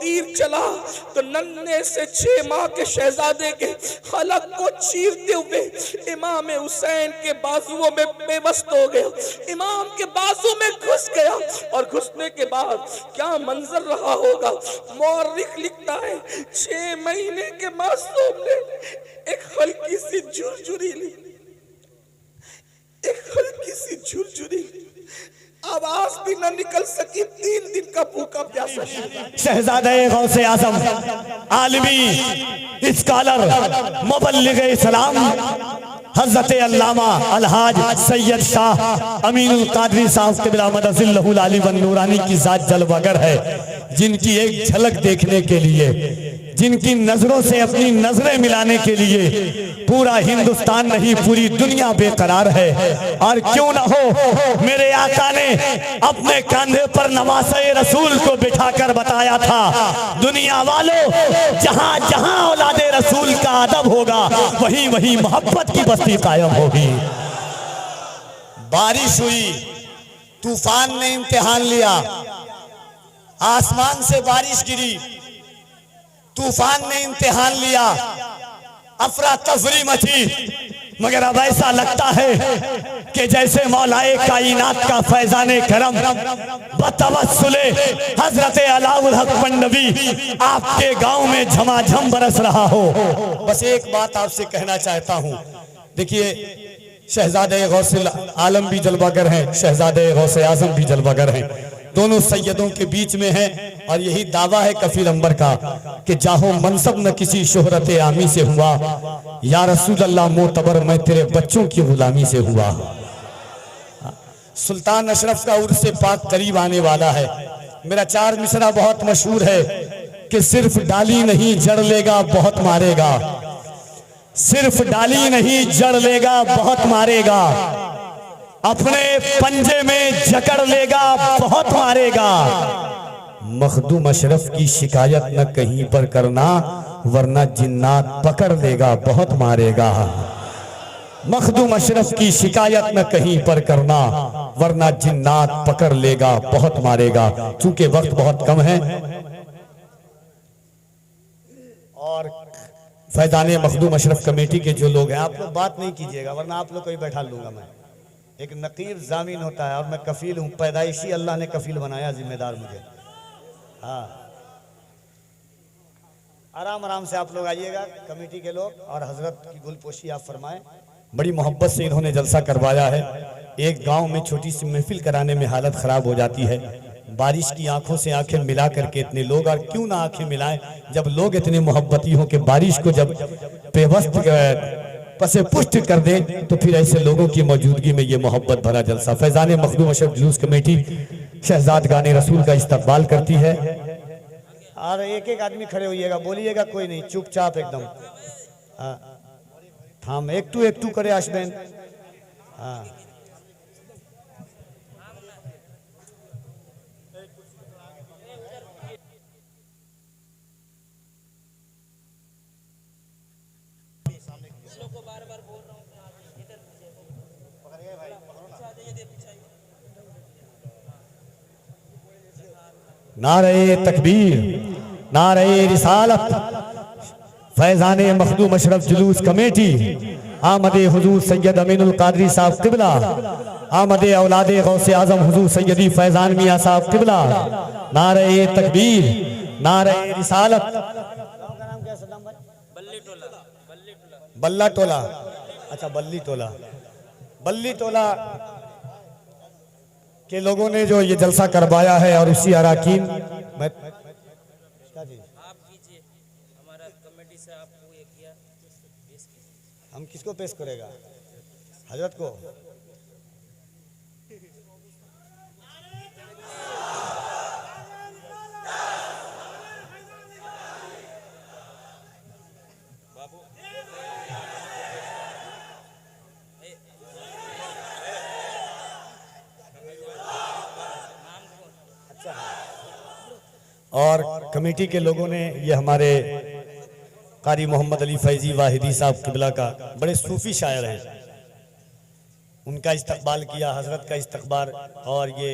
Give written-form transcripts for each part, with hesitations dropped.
तीर चला तो नन्हे से 6 माह के शहजादे के हलक को चीरते हुए इमाम हुसैन के बाजुओं में बेबस्त हो गया, इमाम के बाजू में घुस गया। और घुसने के बाद क्या मंजर रहा होगा। मौरिख लिखता है 6 महीने के मासूम ने एक हल्की सी झुरझुरी ली, एक हल्की सी झुरझुरी आवाज भी न निकल सकी। 3 दिन का भूखा प्यासा शहजादे गौसे आजम, आलमी स्कॉलर, मुबल्लिग इस्लाम हजरत अल्लामा अलहाज सैयद शाह अमीनुल कादरी साहब क़िबला मदजिल्लहुल आली वन नूरानी की जात जलवागर है, जिनकी एक झलक देखने के लिए, जिनकी नजरों से अपनी नजरें मिलाने के लिए पूरा हिंदुस्तान नहीं पूरी दुनिया बेकरार है। और क्यों ना हो, मेरे आका ने अपने कंधे पर नवासे रसूल को बिठाकर बताया था, दुनिया वालों जहां जहां औलादे रसूल का अदब होगा वहीं वहीं मोहब्बत की बस्ती कायम होगी। बारिश हुई, तूफान ने इम्तिहान लिया, आसमान से बारिश गिरी, तूफान ने इम्तिहान लिया, अफरा तफरी मची। मगर अब ऐसा लगता है कि जैसे मौलाए कायनात का फैजाने करम बतवस्सुले हजरत अलाउल हक पंडवी आपके गांव में झमाझम बरस रहा हो। बस एक बात आपसे कहना चाहता हूं, देखिए शहजादे गौसे आलम भी जलवागर हैं, शहजादे गौसे आजम भी जलवागर हैं, दोनों सैयदों के बीच में है। और यही दावा है कफील अंबर का कि जाहो मनसब न किसी शोहरत आमी से हुआ, या रसूल अल्लाह मोतबर मैं तेरे बच्चों की गुलामी से हुआ। सुल्तान अशरफ का उर्स पाक करीब आने वाला है। मेरा 4 मिसरा बहुत मशहूर है कि सिर्फ डाली नहीं जड़ लेगा बहुत मारेगा, सिर्फ डाली नहीं जड़ लेगा बहुत मारेगा, अपने पंजे में जकड़ लेगा बहुत मारेगा। मखदूम अशरफ की शिकायत न कहीं पर करना वरना जिन्नात पकड़ लेगा बहुत मारेगा। मखदूम अशरफ की शिकायत न कहीं पर करना वरना जिन्नात पकड़ लेगा बहुत मारेगा। चूंकि वक्त बहुत कम है और फैजाने मखदूम अशरफ कमेटी के जो लोग हैं, आप लोग बात नहीं कीजिएगा वरना आप लोग को ही बैठा लूंगा मैं। एक नकीब जामीन होता है और मैं कफील हूँ, पैदाइशी अल्लाह ने कफील बनाया, जिम्मेदार मुझे। हाँ, आराम आराम से आप लोग आइएगा कमेटी के लोग, और हजरत की गुलपोशी आप फरमाएं। बड़ी मोहब्बत से इन्होंने जलसा करवाया है। एक गांव में छोटी सी महफिल कराने में हालत खराब हो जाती है, बारिश की आंखों से आंखें मिला करके इतने लोग, और क्यों ना आंखें मिलाएं जब लोग इतने मोहब्बती हो कि बारिश को जब पेवस्त पसे पुष्ट कर दे तो फिर ऐसे लोगों की मौजूदगी में ये मोहब्बत भरा जलसा। फैजाने मखदूम अशरफ जुलूस कमेटी शहजाद गाने रसूल का इस्तकबाल करती है। और एक एक आदमी खड़े होइएगा, बोलिएगा कोई नहीं, चुपचाप एकदम। हम एक टू करे आशबेन। हाँ, नारे तकबीर, नारे रिसालत। फैजाने मखदूम अशरफ जुलूस कमेटी आमदे हुजूर सैयद अमीनुल कादरी साहब क़िबला, आमदे औलादे गौसे आजम हुजूर सैयदी फैजान मियाँ साहब क़िबला। नारे तकबीर, नारे रिसालत। बल्ला टोला, अच्छा बल्ली टोला, बल्ली टोला के लोगों ने जो ये जलसा करवाया है, और उसी अराकीन मैं आप कीजिए, हमारा कमेटी से आपको ये किया, हम किसको पेश करेगा? हजरत को। और कमेटी के लोगों ने ये हमारे कारी मोहम्मद अली फैजी वाहिदी साहब क़िबला का, बड़े सूफी शायर हैं, उनका इस्तकबाल किया, हजरत का इस्तकबाल। और ये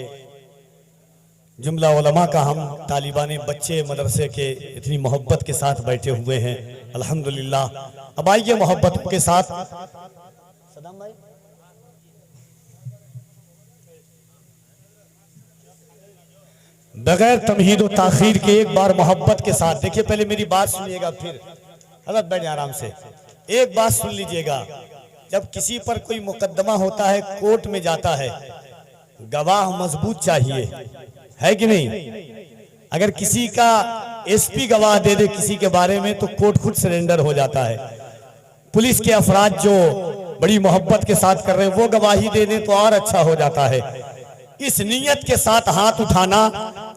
जुमला उलमा का हम तालिबान बच्चे मदरसे के इतनी मोहब्बत के साथ बैठे हुए हैं, अल्हम्दुलिल्लाह। अब आइए मोहब्बत के साथ सदाम भाई, बगैर तमहीद और ताखीर के एक बार मोहब्बत के साथ देखिए। पहले मेरी बात सुनिएगा, फिर हजरत बैठ आराम से एक बात सुन लीजिएगा। जब किसी पर कोई मुकदमा होता है, कोर्ट में जाता है, गवाह मजबूत चाहिए, है कि नहीं? अगर किसी का एसपी गवाह दे दे किसी के बारे में तो कोर्ट खुद सरेंडर हो जाता है। पुलिस के अफराद जो बड़ी मोहब्बत के साथ कर रहे हैं वो गवाही दे दें तो और अच्छा हो जाता है। इस नीयत के साथ हाथ उठाना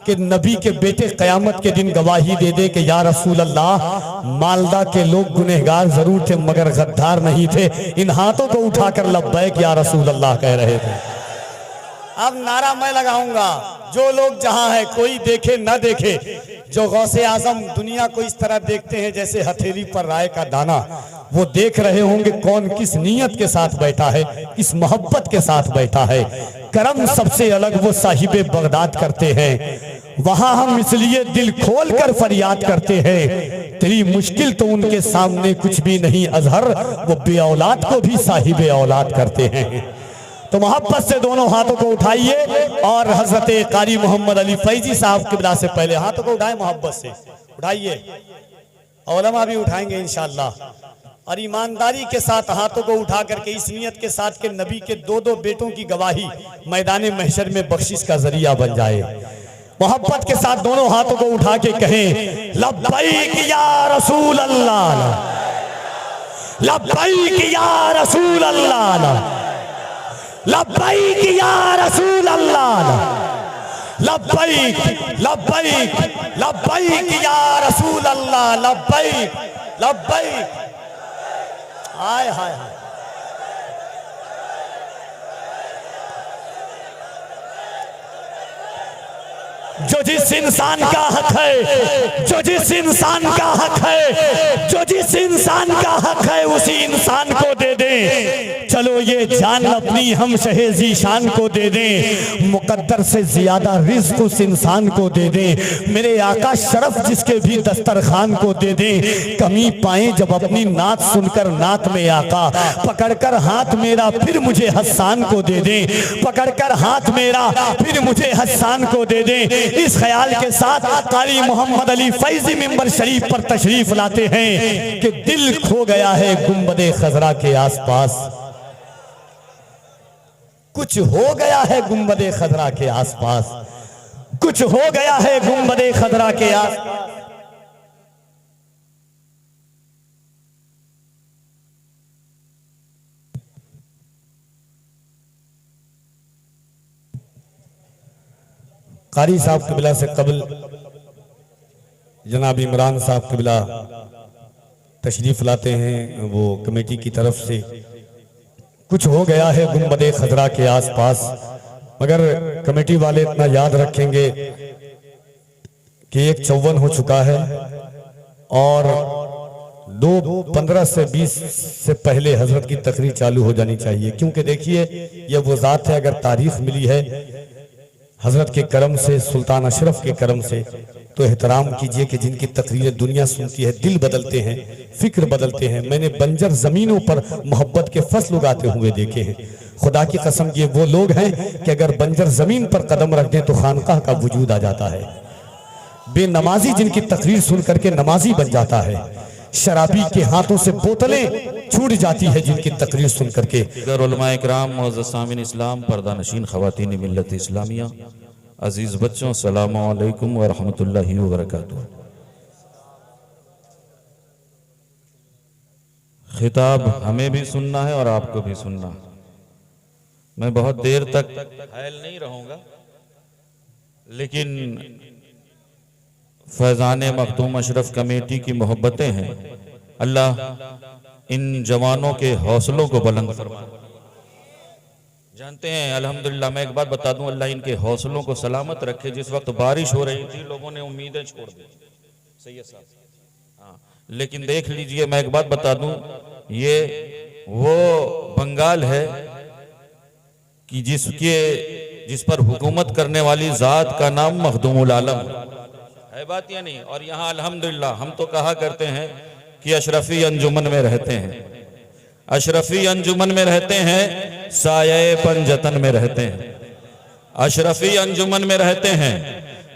कि नबी के बेटे कयामत के दिन गवाही दे दे कि या रसूल अल्लाह, मालदा के लोग गुनहगार जरूर थे मगर गद्दार नहीं थे। इन हाथों को उठाकर लब्बैक या रसूल अल्लाह कह रहे थे। अब नारा मैं लगाऊंगा, जो लोग जहां है, कोई देखे न देखे, जो गौसे आजम दुनिया को इस तरह देखते हैं जैसे हथेली पर राय का दाना, वो देख रहे होंगे कौन किस नीयत के साथ बैठा है, किस मोहब्बत के साथ बैठा है। करम सबसे अलग वो साहिबे बगदाद करते हैं, वहां हम इसलिए दिल खोल कर फरियाद करते हैं। तेरी मुश्किल तो उनके सामने कुछ भी नहीं अजहर, वो बे औलाद को भी साहिबे औलाद करते हैं। तो मोहब्बत से दोनों हाथों को उठाइए और हजरत कारी मोहम्मद अली फैजी साहब किबला से पहले हाथों को उठाएं, मोहब्बत से उठाइए। औलमा भी उठाएंगे इंशाअल्लाह। और ईमानदारी के साथ हाथों को उठा करके इस नियत के साथ के नबी के दो दो बेटों की गवाही मैदान महशर में बख्शिश का जरिया बन जाए। मोहब्बत के साथ दोनों हाथों को उठा के कहें, लब्बैक या रसूल अल्लाह, लब्बैक या रसूल अल्लाह, लब्बैक या रसूल अल्लाह, लब्बैक लब्बैक लब्बैक या रसूल अल्लाह, लब्बैक लब्बैक। हाय हाय हाय, जो जिस इंसान का हक है, जो जिस इंसान का हक है, जो जिस इंसान का हक है उसी इंसान को दे दें। चलो ये जान अपनी हम शहे ज़ीशान को दे दें, मुकद्दर से ज्यादा रिज़्क उस इंसान को दे दें। मेरे आका शरफ जिसके भी दस्तरखान को दे दें। कमी पाए जब अपनी नात सुनकर नात में आका, पकड़कर हाथ मेरा फिर मुझे हस्सान को दे दें, पकड़कर हाथ मेरा फिर मुझे हस्सान को दे दें। इस ख्याल के साथ कारी मोहम्मद अली फैजी मिंबर शरीफ पर तशरीफ लाते हैं कि दिल खो गया है गुंबदे खजरा के आसपास, कुछ हो गया है गुंबदे खजरा के आसपास, कुछ हो गया है गुंबदे खजरा के आसपास। कारी साहब किबला से कबल जनाब इमरान साहब किबला तशरीफ लाते हैं, वो कमेटी की तरफ से। कुछ हो गया है गुंबदे खजरा के आसपास, मगर कमेटी वाले इतना याद रखेंगे कि 1:54 हो चुका है और 2:15 से 20 से पहले हजरत की तकरीर चालू हो जानी चाहिए। क्योंकि देखिए यह वो जात है, अगर तारीख मिली है हजरत के करम से, सुल्तान अशरफ के करम से, तो एहतराम कीजिए कि जिनकी तकरीरें दुनिया सुनती है, दिल बदलते हैं, फिक्र बदलते हैं। मैंने बंजर जमीनों पर मोहब्बत के फसल उगाते हुए देखे हैं। खुदा की कसम ये वो लोग हैं कि अगर बंजर जमीन पर कदम रख दें तो खानकाह का वजूद आ जाता है। बेनमाजी जिनकी तकरीर सुन करके नमाजी बन जाता है। शराबी के हाथों से बोतलें छूट जाती है जिनकी तकरीर सुन करके। उलमाए किराम, मुअज़्ज़ज़ सामीन इस्लाम, पर्दा नशीन ख़वातीन मिल्लत इस्लामिया, अजीज़ बच्चों, अस्सलामु अलैकुम व रहमतुल्लाहि व बरकातुहू। खिताब हमें भी सुनना है और आपको भी सुनना है। मैं बहुत देर तक हायल नहीं रहूंगा, लेकिन फैज़ान मखदूम अशरफ कमेटी की मोहब्बतें हैं। अल्लाह इन जवानों के हौसलों को बुलंद फरमाए। जानते हैं अल्हम्दुलिल्लाह, मैं एक बात बता दूं, अल्लाह इनके हौसलों को सलामत रखे। जिस वक्त बारिश हो रही थी लोगों ने उम्मीदें छोड़ दी, सैयद साहब, हाँ, लेकिन देख लीजिए, मैं एक बात बता दूं, ये वो बंगाल है कि जिसके जिस पर हुकूमत करने वाली जात का नाम मखदूमुल आलम है बात या नहीं। और यहाँ अल्हम्दुलिल्लाह हम तो कहा करते हैं कि अशरफी अंजुमन में रहते हैं, अशरफी अंजुमन में रहते हैं, साये पंजतन में रहते हैं, अशरफी अंजुमन में रहते हैं,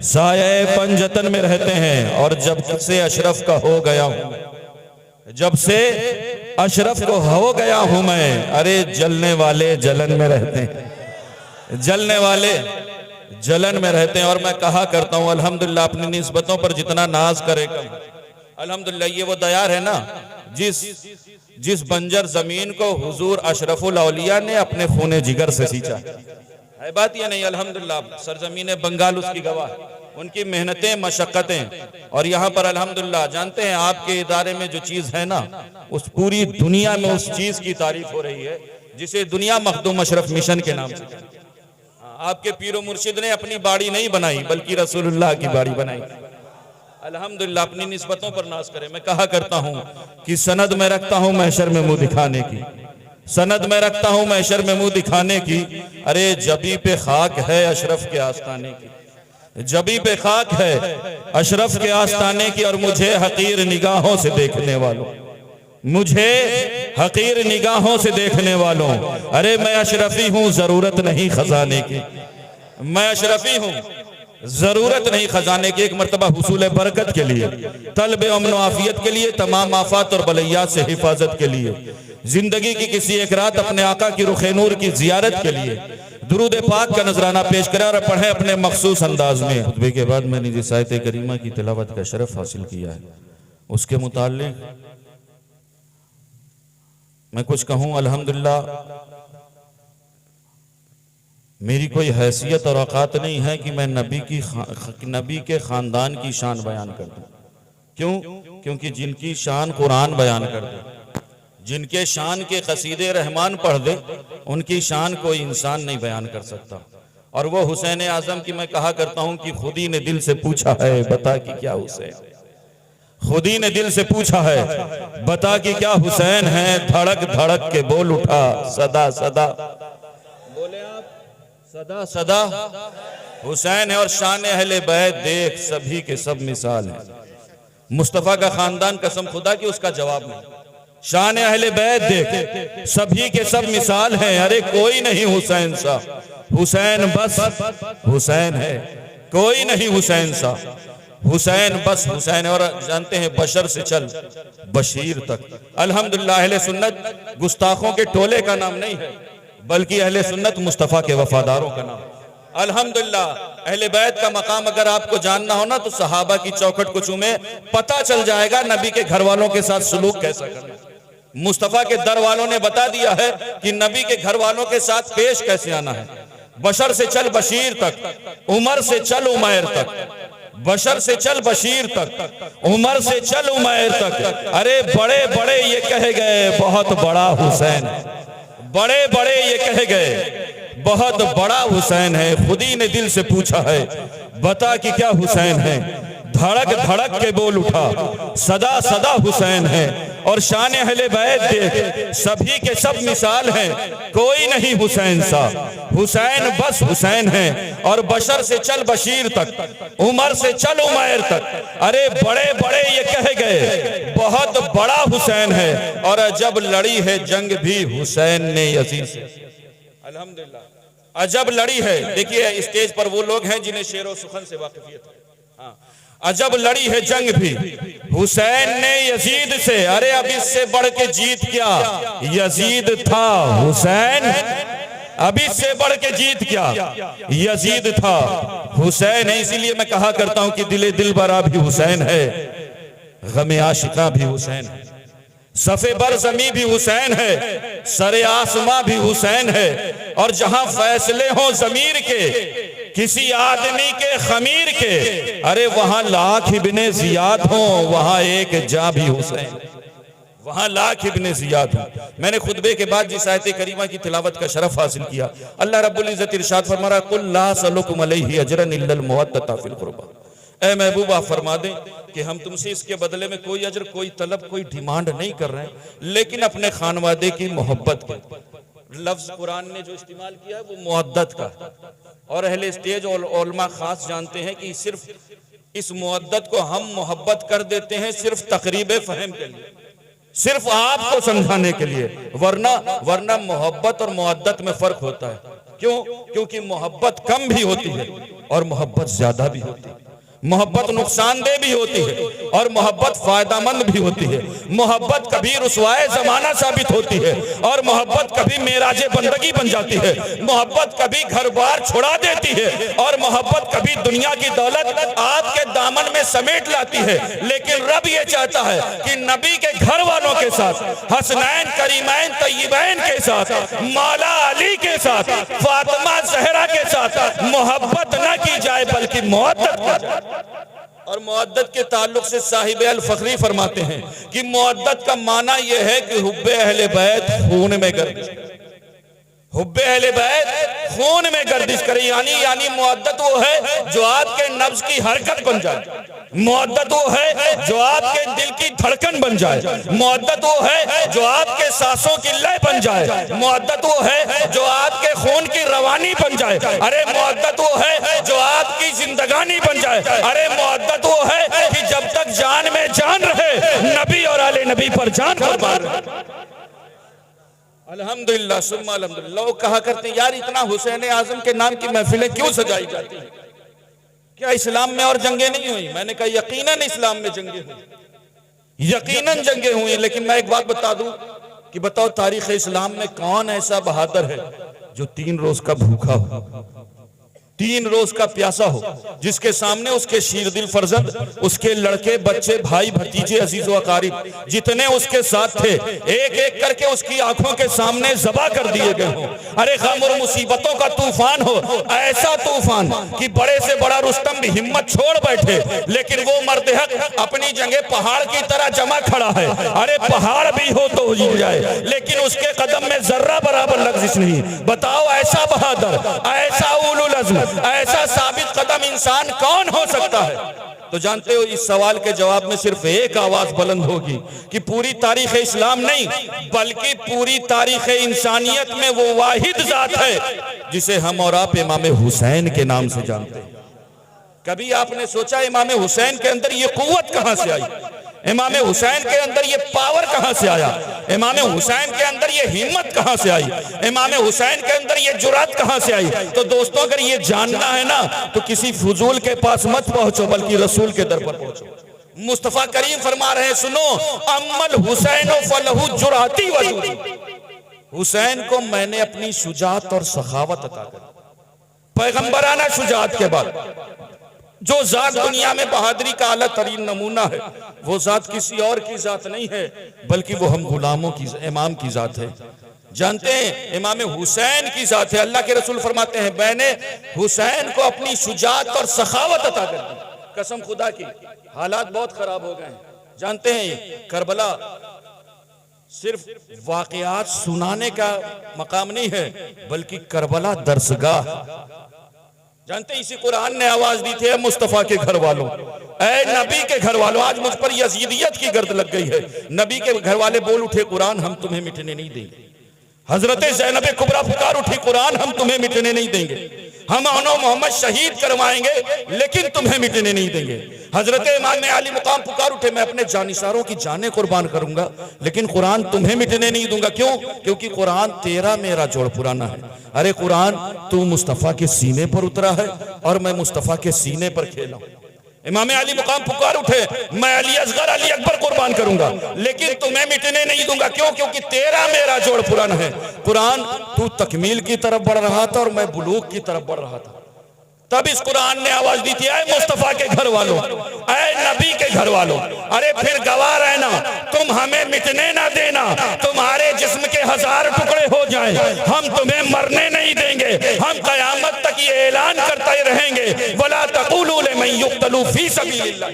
साये पंजतन में रहते हैं। और जब से अशरफ का हो गया हूं, जब से अशरफ को हो गया हूं मैं, अरे जलने वाले जलन में रहते हैं, जलने वाले जलन में रहते हैं। और मैं कहा करता हूं अल्हम्दुलिल्लाह अपनी निस्बतों पर जितना नाज करे कम। अल्हम्दुलिल्लाह ये वो दयार है ना जिस बंजर जमीन को हुजूर अशरफुल औलिया ने अपने खूने जिगर से सींचा है बात या नहीं। अल्हम्दुलिल्लाह सरजमीन बंगाल उसकी गवाह है, उनकी मेहनतें मशक्कतें। और यहाँ पर अल्हम्दुलिल्लाह जानते हैं आपके इदारे में जो चीज है ना, उस पूरी दुनिया में उस चीज की तारीफ हो रही है जिसे दुनिया मखदूम अशरफ मिशन के नाम से। आपके पीरो मुर्शिद ने अपनी बाड़ी नहीं बनाई बल्कि रसूलुल्लाह की बाड़ी बनाई। अल्हम्दुलिल्लाह अपनी निस्बतों पर नाज करें। मैं कहा करता हूं कि सनद में रखता हूं महशर में मुंह दिखाने की, सनद में रखता हूं महशर में मुंह दिखाने की। अरे जबी पे खाक है अशरफ के आस्ताने की, जबी पे खाक है अशरफ के आस्ताने की। और मुझे हकीर निगाहों से देखने वालों, मुझे हकीर निगाहों से देखने वालों, अरे मैं अशरफी हूं जरूरत नहीं खजाने की, मैं अशरफी हूं जरूरत नहीं खजाने की। एक मर्तबा हुसूल बरकत के लिए, तलब अमन आफियत के लिए, तमाम आफात और बलैयात से हिफाजत के लिए, जिंदगी की किसी एक रात अपने आका की रुखे नूर की जियारत के लिए दुरूद पाक का नजराना पेश करें और पढ़ें अपने मखसूस अंदाज में। खुतबे के बाद मैंने जिस आयत करीमा की तिलावत का शरफ हासिल किया है उसके मुताल्लिक मैं कुछ कहूं। अल्हम्दुलिल्लाह मेरी कोई हैसियत और औकात नहीं है कि मैं नबी के खानदान की शान बयान कर दूं। क्यों? क्योंकि जिनकी शान कुरान बयान कर दे, जिनके शान के कसीदे रहमान पढ़ दे, उनकी शान कोई इंसान नहीं बयान कर सकता। और वो हुसैन आजम की मैं कहा करता हूं कि खुद ही ने दिल से पूछा है बता कि क्या हुसैन, खुद ही ने दिल से पूछा है बता कि क्या हुसैन है। धड़क धड़क के बोल उठा सदा सदा, बोले आप सदा सदा हुसैन है। और शान अहले बैत देख सभी के सब मिसाल है। मुस्तफा का खानदान कसम खुदा की उसका जवाब नहीं। शान अहले बैत देख सभी के सब मिसाल हैं, अरे कोई नहीं हुसैन सा, हुसैन बस हुसैन है, कोई नहीं हुसैन सा, हुसैन बस हुसैन है। और जानते हैं बशर से चल बशीर तक। अल्हम्दुलिल्लाह अहले सुन्नत गुस्ताखों के टोले का नाम नहीं है बल्कि अहले सुन्नत मुस्तफा के वफादारों का नाम। अल्हम्दुलिल्लाह अहले बैत का मकाम अगर आपको जानना हो ना तो सहाबा की चौखट को चूमे, पता चल जाएगा नबी के घर वालों के साथ सुलूक कैसा करना। मुस्तफा के दर वालों ने बता दिया है कि नबी के घर वालों के साथ पेश कैसे आना है। बशर से चल बशीर तक, उमर से चल उमैर तक, बशर से चल बशीर तक, उमर से चल उमैर तक। अरे बड़े बड़े ये कह गए बहुत बड़ा हुसैन है, बड़े बड़े ये कह गए बहुत बड़ा हुसैन है। खुद ही ने दिल से पूछा है बता कि क्या हुसैन है। धड़क धड़क के बोल उठा सदा सदा हुसैन है। और शान अहले बैत देख सभी के सब मिसाल हैं, कोई नहीं हुसैन सा, हुसैन बस हुसैन है। और बशर से चल बशीर तक, उमर से चल उमैर तक। अरे बड़े बड़े ये कह गए बहुत बड़ा हुसैन है। और जब लड़ी है जंग भी हुसैन ने यजीद से, अल्हम्दुलिल्लाह अजब लड़ी है। देखिए स्टेज पर वो लोग हैं जिन्हें शेर व सुखन से वाकिफियत है। हाँ, अजब लड़ी है जंग भी हुसैन ने यजीद से। अरे अब इससे बढ़ के जीत क्या, यजीद था हुसैन, अब इससे बढ़ के जीत क्या, यजीद था हुसैन है। इसीलिए मैं कहा करता हूं कि दिले दिलबरा भी हुसैन है, गमे आशिका भी हुसैन है, सफे बर जमी भी हुसैन है, सरे आसमां भी हुसैन है। और जहां फैसले हों जमीर के किसी आदमी के खमीर के, अरे वहां लाख इब्ने जियाद हों वहां एक जा भी हुसैन, वहां लाख इब्ने जियाद हों। मैंने खुतबे के बाद जिस आयत करीमा की तिलावत का शरफ हासिल किया, अल्लाह रब्बुल इज्जत इरशाद फरमा रहा कुल ला सलुकुम अलैहि अजरन इल्लल मवद्दता फिल कुर्बा। ए महबूबा फरमा दें कि हम तुमसे इसके बदले में कोई अजर, कोई तलब, कोई डिमांड नहीं कर रहे हैं, लेकिन अपने खानवादे की मोहब्बत के, लफ्ज कुरान ने जो इस्तेमाल किया है वो मुअद्दत का, और अहले स्टेज और उलमा खास जानते हैं कि सिर्फ इस मुअद्दत को हम मोहब्बत कर देते हैं सिर्फ तकरीब फहम के लिए, सिर्फ आपको समझाने के लिए, वरना मोहब्बत और मुअद्दत में फर्क होता है। क्यों? क्योंकि मोहब्बत कम भी होती है और मोहब्बत ज्यादा भी होती है, मोहब्बत नुकसानदेह भी होती है और मोहब्बत फायदामंद भी होती है। मोहब्बत कभी रुसवाए जमाना साबित होती है और मोहब्बत कभी मेराजे बंदगी बन जाती है। मोहब्बत कभी घर बार छुड़ा देती है और मोहब्बत कभी दुनिया की दौलत आपके दामन में समेट लाती है। लेकिन रब ये चाहता है कि नबी के घर वालों के साथ, हसनैन करीमैन तय्यबैन के साथ, मौला अली के साथ, फातिमा ज़हरा के साथ मोहब्बत न की जाए बल्कि मुअद्दत की जाए। और मुअद्दत के ताल्लुक से साहिब अल फखरी फरमाते हैं कि मुअद्दत का माना यह है कि हुब्बे अहले बैत खून में गर्दिश करे, हुब्बे अहले बैत खून में गर्दिश करे, यानी मुअद्दत वो है जो आपके नब्ज की हरकत बन जाए, मुअद्दत वो है जो आपके दिल की धड़कन बन जाए, मुअद्दत वो है जो आपके सांसों की लय बन जाए, मुअद्दत वो है जो आपके खून की रवानी बन जाए, अरे मुअद्दत वो है जो आपकी जिंदगानी बन जाए, अरे मुअद्दत वो है कि जब तक जान में जान रहे नबी और आले नबी पर जान कुर्बान रहे। अल्हम्दुलिल्लाह सुम्मा अल्हम्दुलिल्लाह। लोग कहा करते हैं यार इतना हुसैन आजम के नाम की महफिलें क्यों सजाई जाती हैं, क्या इस्लाम में और जंगें नहीं हुई? मैंने कहा यकीनन इस्लाम में जंगें हुई, यकीनन जंगें हुई, लेकिन मैं एक बात बता दूं कि बताओ तारीख इस्लाम में कौन ऐसा बहादुर है जो 3 रोज का भूखा हो, 3 रोज का प्यासा हो, जिसके सामने उसके शीरदिल फर्जंद, उसके लड़के बच्चे भाई भतीजे अजीजो अकारिब जितने उसके साथ थे एक एक करके उसकी आंखों के सामने ज़बा कर दिए गए हो। अरे गम और मुसीबतों का तूफान हो, ऐसा तूफान कि बड़े से बड़ा रुस्तम भी हिम्मत छोड़ बैठे, लेकिन वो मर्द हक अपनी जगह पहाड़ की तरह जमा खड़ा है। अरे पहाड़ भी हो तो हिल जाए, लेकिन उसके कदम में जर्रा बराबर लग्जिश नहीं। बताओ ऐसा बहादुर, ऐसा उलुल अज़्म, ऐसा साबित कदम इंसान कौन हो सकता है? तो जानते हो इस सवाल के जवाब में सिर्फ एक आवाज बुलंद होगी कि पूरी तारीख इस्लाम नहीं बल्कि पूरी तारीख इंसानियत में वो वाहिद जात है जिसे हम और आप इमाम हुसैन के नाम से जानते हैं। कभी आपने सोचा इमाम हुसैन के अंदर ये कुव्वत कहां से आई, इमाम हुसैन के अंदर ये पावर कहां से आया, इमाम हुसैन के अंदर ये हिम्मत कहां से आई, इमाम हुसैन के अंदर ये जुरात कहां से आई? तो दोस्तों अगर ये जानना है ना तो किसी फजूल के पास मत पहुंचो बल्कि रसूल के दर पर पहुंचो। मुस्तफा करीम फरमा रहे हैं सुनो, अम्मल हुसैन फलहु जुराती वजूदी, हुसैन को मैंने अपनी शुजात और सखावत अता कर, पैगंबराना शुजात के बाद जो जात दुनिया में बहादुरी का आला तरीन नमूना है वो जात किसी और की जात नहीं है बल्कि वो हम गुलामों की इमाम की जात है। जानते हैं इमाम हुसैन की जात है। अल्लाह के रसूल फरमाते हैं मैंने हुसैन को अपनी शुजात और सखावत अता कर दी। कसम खुदा की हालात बहुत खराब हो गए हैं। जानते हैं करबला सिर्फ वाकयात सुनाने का मकाम नहीं है बल्कि करबला दरसगाह। जानते इसी कुरान ने आवाज दी थी मुस्तफा के घर वालों, ऐ नबी के घर वालों, आज मुझ पर यजीदियत की गर्द लग गई है। नबी के घर वाले बोल उठे कुरान हम तुम्हें मिटने नहीं देंगे। हजरत ज़ैनब कुबरा पुकार उठी कुरान हम तुम्हें मिटने नहीं देंगे, हम आनो मोहम्मद शहीद करवाएंगे लेकिन तुम्हें मिटने नहीं देंगे। हजरत इमाम अली मुकाम पुकार उठे मैं अपने जानिसारों की जानें कुर्बान करूंगा लेकिन कुरान तुम्हें मिटने नहीं दूंगा। क्यों? क्योंकि कुरान तेरा मेरा जोड़ पुराना है। अरे कुरान तू मुस्तफा के सीने पर उतरा है और मैं मुस्तफा के सीने पर खेला हूं। इमाम अली मुकाम पुकार उठे मैं अली असगर अली अकबर कुर्बान करूंगा लेकिन तुम्हें मिटने नहीं दूंगा। क्यों? क्योंकि तेरा मेरा जोड़ पुराना है। कुरान तू तकमील की तरफ बढ़ रहा था और मैं बुलूग की तरफ बढ़ रहा था। तब इस कुरान ने आवाज दी थी ऐ मुस्तफा के घर वालों, ऐ नबी के घर वालों, अरे फिर गवाह रहना, तुम हमें मिटने ना देना। तुम्हारे जिस्म के 1000 टुकड़े हो जाएं, हम तुम्हें मरने नहीं देंगे। हम कयामत तक ये ऐलान करते रहेंगे वला तक़ूलू लिमन युक़्तलू फी सबीलिल्लाह।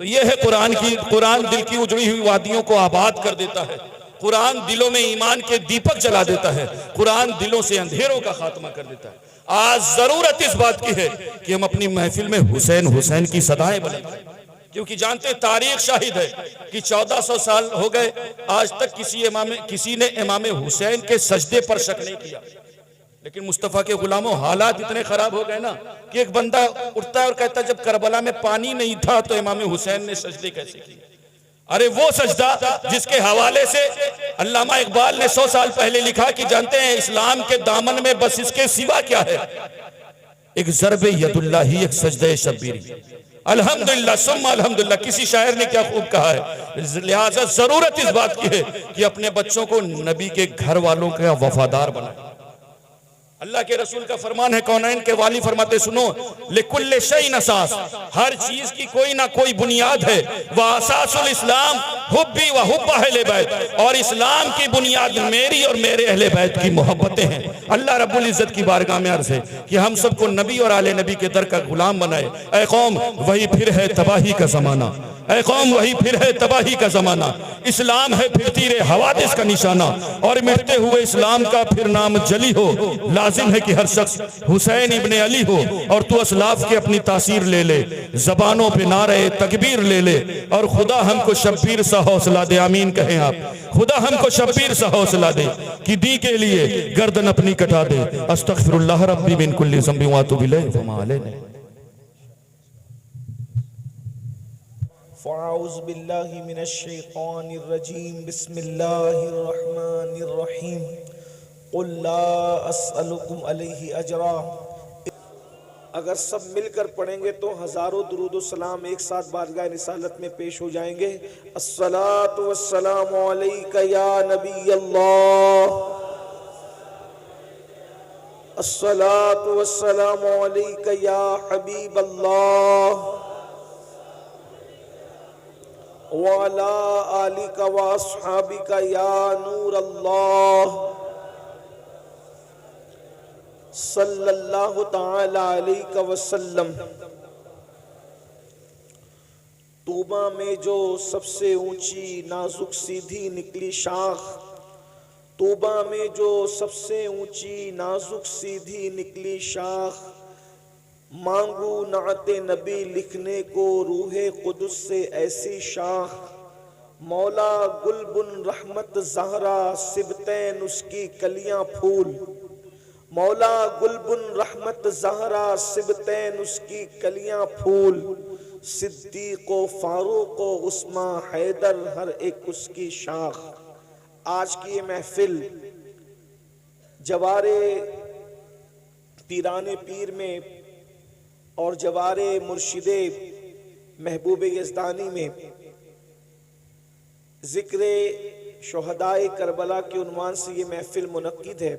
तो ये है कुरान की, कुरान दिल की उजड़ी हुई वादियों को आबाद कर देता है। कुरान दिलों में ईमान के दीपक जला देता है। कुरान दिलों से अंधेरों का खात्मा कर देता है। आज जरूरत इस बात की है कि हम अपनी महफिल में हुसैन हुसैन की सदाएं बुलंद करें। क्योंकि जानते तारीख शाहिद है कि 1400 साल हो गए, आज तक किसी ने इमाम हुसैन के सजदे पर शक नहीं किया। लेकिन मुस्तफ़ा के गुलामों, हालात इतने खराब हो गए ना कि एक बंदा उठता है और कहता है जब करबला में पानी नहीं था तो इमाम हुसैन ने सजदे कैसे किए। अरे वो सजदा जिसके हवाले से अल्लामा इकबाल ने 100 साल पहले लिखा कि जानते हैं इस्लाम के दामन में बस इसके सिवा क्या है, एक ज़रबे यदुल्लाही, एक सजदे शब्बीरी। अल्हम्दुलिल्लाह सुम्मा अल्हम्दुलिल्लाह, किसी शायर ने क्या खूब कहा है। लिहाजा जरूरत इस बात की है कि अपने बच्चों को नबी के घर वालों का वफादार बनाए। अल्लाह के रसूल का फरमान है, कौनैन के वाली फरमाते सुनो, लिकुल्ले शैइन असास, हर चीज की कोई ना कोई बुनियाद है। व असासुल इस्लाम हुब्बी व हुब्ब अहले बैत, और इस्लाम की बुनियाद मेरी और मेरे अहले बैत की मोहब्बतें हैं। अल्लाह रब्बुल इज्जत की बारगाह में अर्ज है कि हम सबको नबी और आले नबी के दर का गुलाम बनाए। ऐ कौम वही फिर है तबाही का जमाना, ऐ कौम वही फिर है तबाही का जमाना। इस्लाम है फिर तीरे हवादिस का निशाना, और मिटते हुए इस्लाम का फिर नाम जली हो। लाजिम है कि हर शख्स हुसैन इब्ने अली हो, और तू असलाफ के अपनी तासीर ले ले, जबानों पे नारे तकबीर ले ले, और खुदा हमको शब्बीर सा हौसला दे। आमीन कहें आप। खुदा हमको शब्बीर सा हौसला दे कि दी के लिए गर्दन अपनी कटा दे। अस्तगफिरुल्लाह रब्बी मिन कुल्ली ज़ंबि व अतूबु इलैहि व मा अलैना। फ़अऊज़ु बिल्लाहि मिनश शैतानिर रजीम, बिस्मिल्लाहिर रहमानिर रहीम। क़ुल ला अस्अलुकुम अलैहि अजरा। अगर सब मिलकर पढ़ेंगे तो हजारों दुरूद सलाम एक साथ बारगाह रिसालत में पेश हो जाएंगे। अस्सलातु वस्सलामु अलैका या नबी अल्लाह, अस्सलातु वस्सलामु अलैका या हबीब अल्लाह, व अला आलिका व अस्हाबिका या नूर अल्लाह, सल्लल्लाहु ताला अलैहि वसल्लम। तूबा में जो सबसे ऊंची नाजुक सीधी निकली शाख, तूबा में जो सबसे ऊंची नाजुक सीधी निकली शाख, मांगू नाते नबी लिखने को रूहे कुदस से ऐसी शाख। मौला गुलबुन रहमत ज़हरा सिबतैन उसकी कलियां फूल, मौला गुलबुन रहमत ज़हरा सिबतैन उसकी कलियां फूल। सिद्दीक़ व फारूक व उस्मा हैदर हर एक उसकी शाख। आज की ये महफिल जवारे पीराने पीर में और जवारे मुर्शिदे महबूब यज़दानी में ज़िक्र शुहदाए करबला के उन्वान से ये महफिल मुनक्किद है,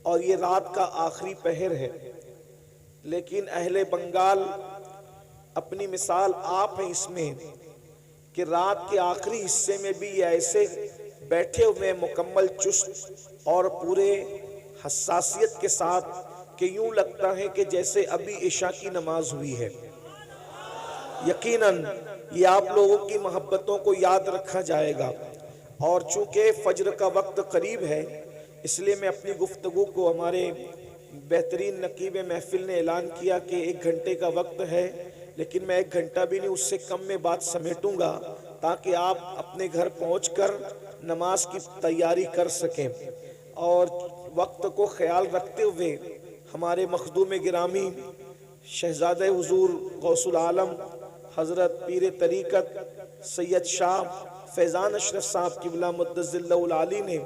और ये रात का आखिरी पहर है। लेकिन अहले बंगाल अपनी मिसाल आप हैं इसमें कि रात के आखिरी हिस्से में भी ये ऐसे बैठे हुए मुकम्मल चुस्त और पूरे हसासियत के साथ कि यूं लगता है कि जैसे अभी इशा की नमाज हुई है। यकीनन ये आप लोगों की मोहब्बतों को याद रखा जाएगा, और चूंकि फज्र का वक्त करीब है इसलिए मैं अपनी गुफ्तगू को, हमारे बेहतरीन नकीब महफिल ने ऐलान किया कि 1 घंटे का वक्त है, लेकिन मैं 1 घंटा भी नहीं उससे कम में बात समेटूंगा ताकि आप अपने घर पहुंचकर नमाज की तैयारी कर सकें। और वक्त को ख्याल रखते हुए हमारे मखदूम गिरामी शहजादे हुजूर गौसुल आलम हज़रत पीर तरीक़त सैयद शाह फैज़ान अशरफ साहब क़िबला मुद्दज़िल्लहुल आली ने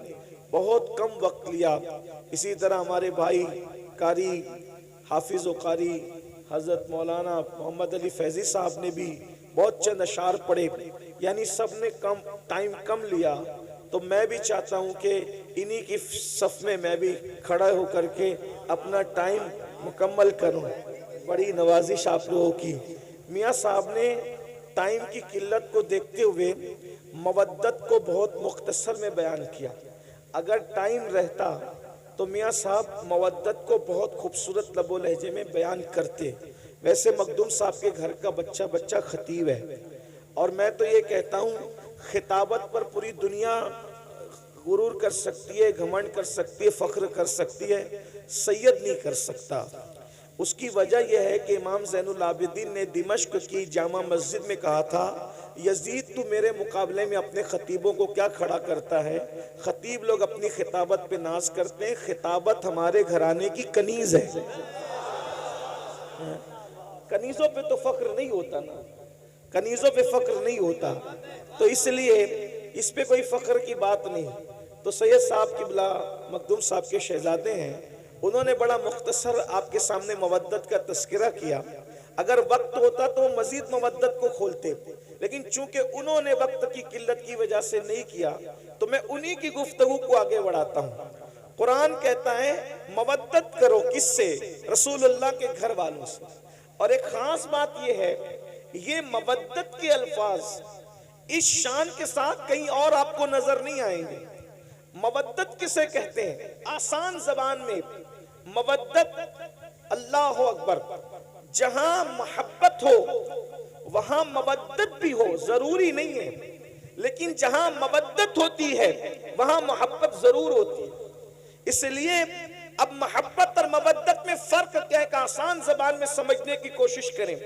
बहुत कम वक्त लिया। इसी तरह हमारे भाई कारी हाफिज़ व कारी हज़रत मौलाना मोहम्मद अली फैज़ी साहब ने भी बहुत चंद अशार पढ़े, यानी सब ने टाइम कम लिया। तो मैं भी चाहता हूँ कि इन्हीं की सफ में मैं भी खड़ा होकर के अपना टाइम मुकम्मल करूँ। बड़ी नवाजिश आप लोगों की। मियाँ साहब ने टाइम की किल्लत को देखते हुए मवद्दत को बहुत मुख्तसर में बयान किया। अगर टाइम रहता तो मियाँ साहब मवद्दत को बहुत खूबसूरत लबो लहजे में बयान करते। वैसे मखदूम साहब के घर का बच्चा खतीब है, और मैं तो ये कहता हूँ खिताबत पर पूरी दुनिया गुरूर कर सकती है, घमंड कर सकती है, फ़ख्र कर सकती है, सैयद नहीं कर सकता। उसकी वजह यह है कि इमाम ज़ैनुल आबिदीन ने दिमश्क की जामा मस्जिद में कहा था, यजीद तू मेरे मुकाबले में अपने खतीबों को क्या खड़ा करता है? खतीब लोग अपनी खिताबत पे नाज करते हैं, खिताबत हमारे घराने की कनीज है। कनीजों पे तो फख्र नहीं होता ना, कनीजों पे फख्र नहीं होता, तो इसलिए इस पे कोई फख्र की बात नहीं। तो सैयद साहब किबला मखदूम साहब के शहजादे हैं, उन्होंने बड़ा मुख्तसर आपके सामने मवद्दत का तस्करा किया। अगर वक्त होता तो मजीद मवद्दत को खोलते, लेकिन चूंकि उन्होंने वक्त की किल्लत की वजह से नहीं किया, तो मैं उन्हीं की गुफ्तगू को आगे बढ़ाता हूँ। कुरान कहता है मवद्दत करो किससे? रसूलुल्लाह के घर वालों से। और एक खास बात यह है, ये मवद्दत के अल्फाज इस शान के साथ कहीं और आपको नजर नहीं आएंगे। मवद्दत किसे कहते हैं? आसान जबान में मवद्दत, अल्लाह अकबर, जहां मोहब्बत हो वहां मवद्दत भी हो, जरूरी नहीं है, लेकिन जहां मवद्दत होती है वहां मोहब्बत जरूर होती है। इसलिए अब मोहब्बत और मवद्दत में फर्क क्या है, आसान जबान में समझने की कोशिश करें।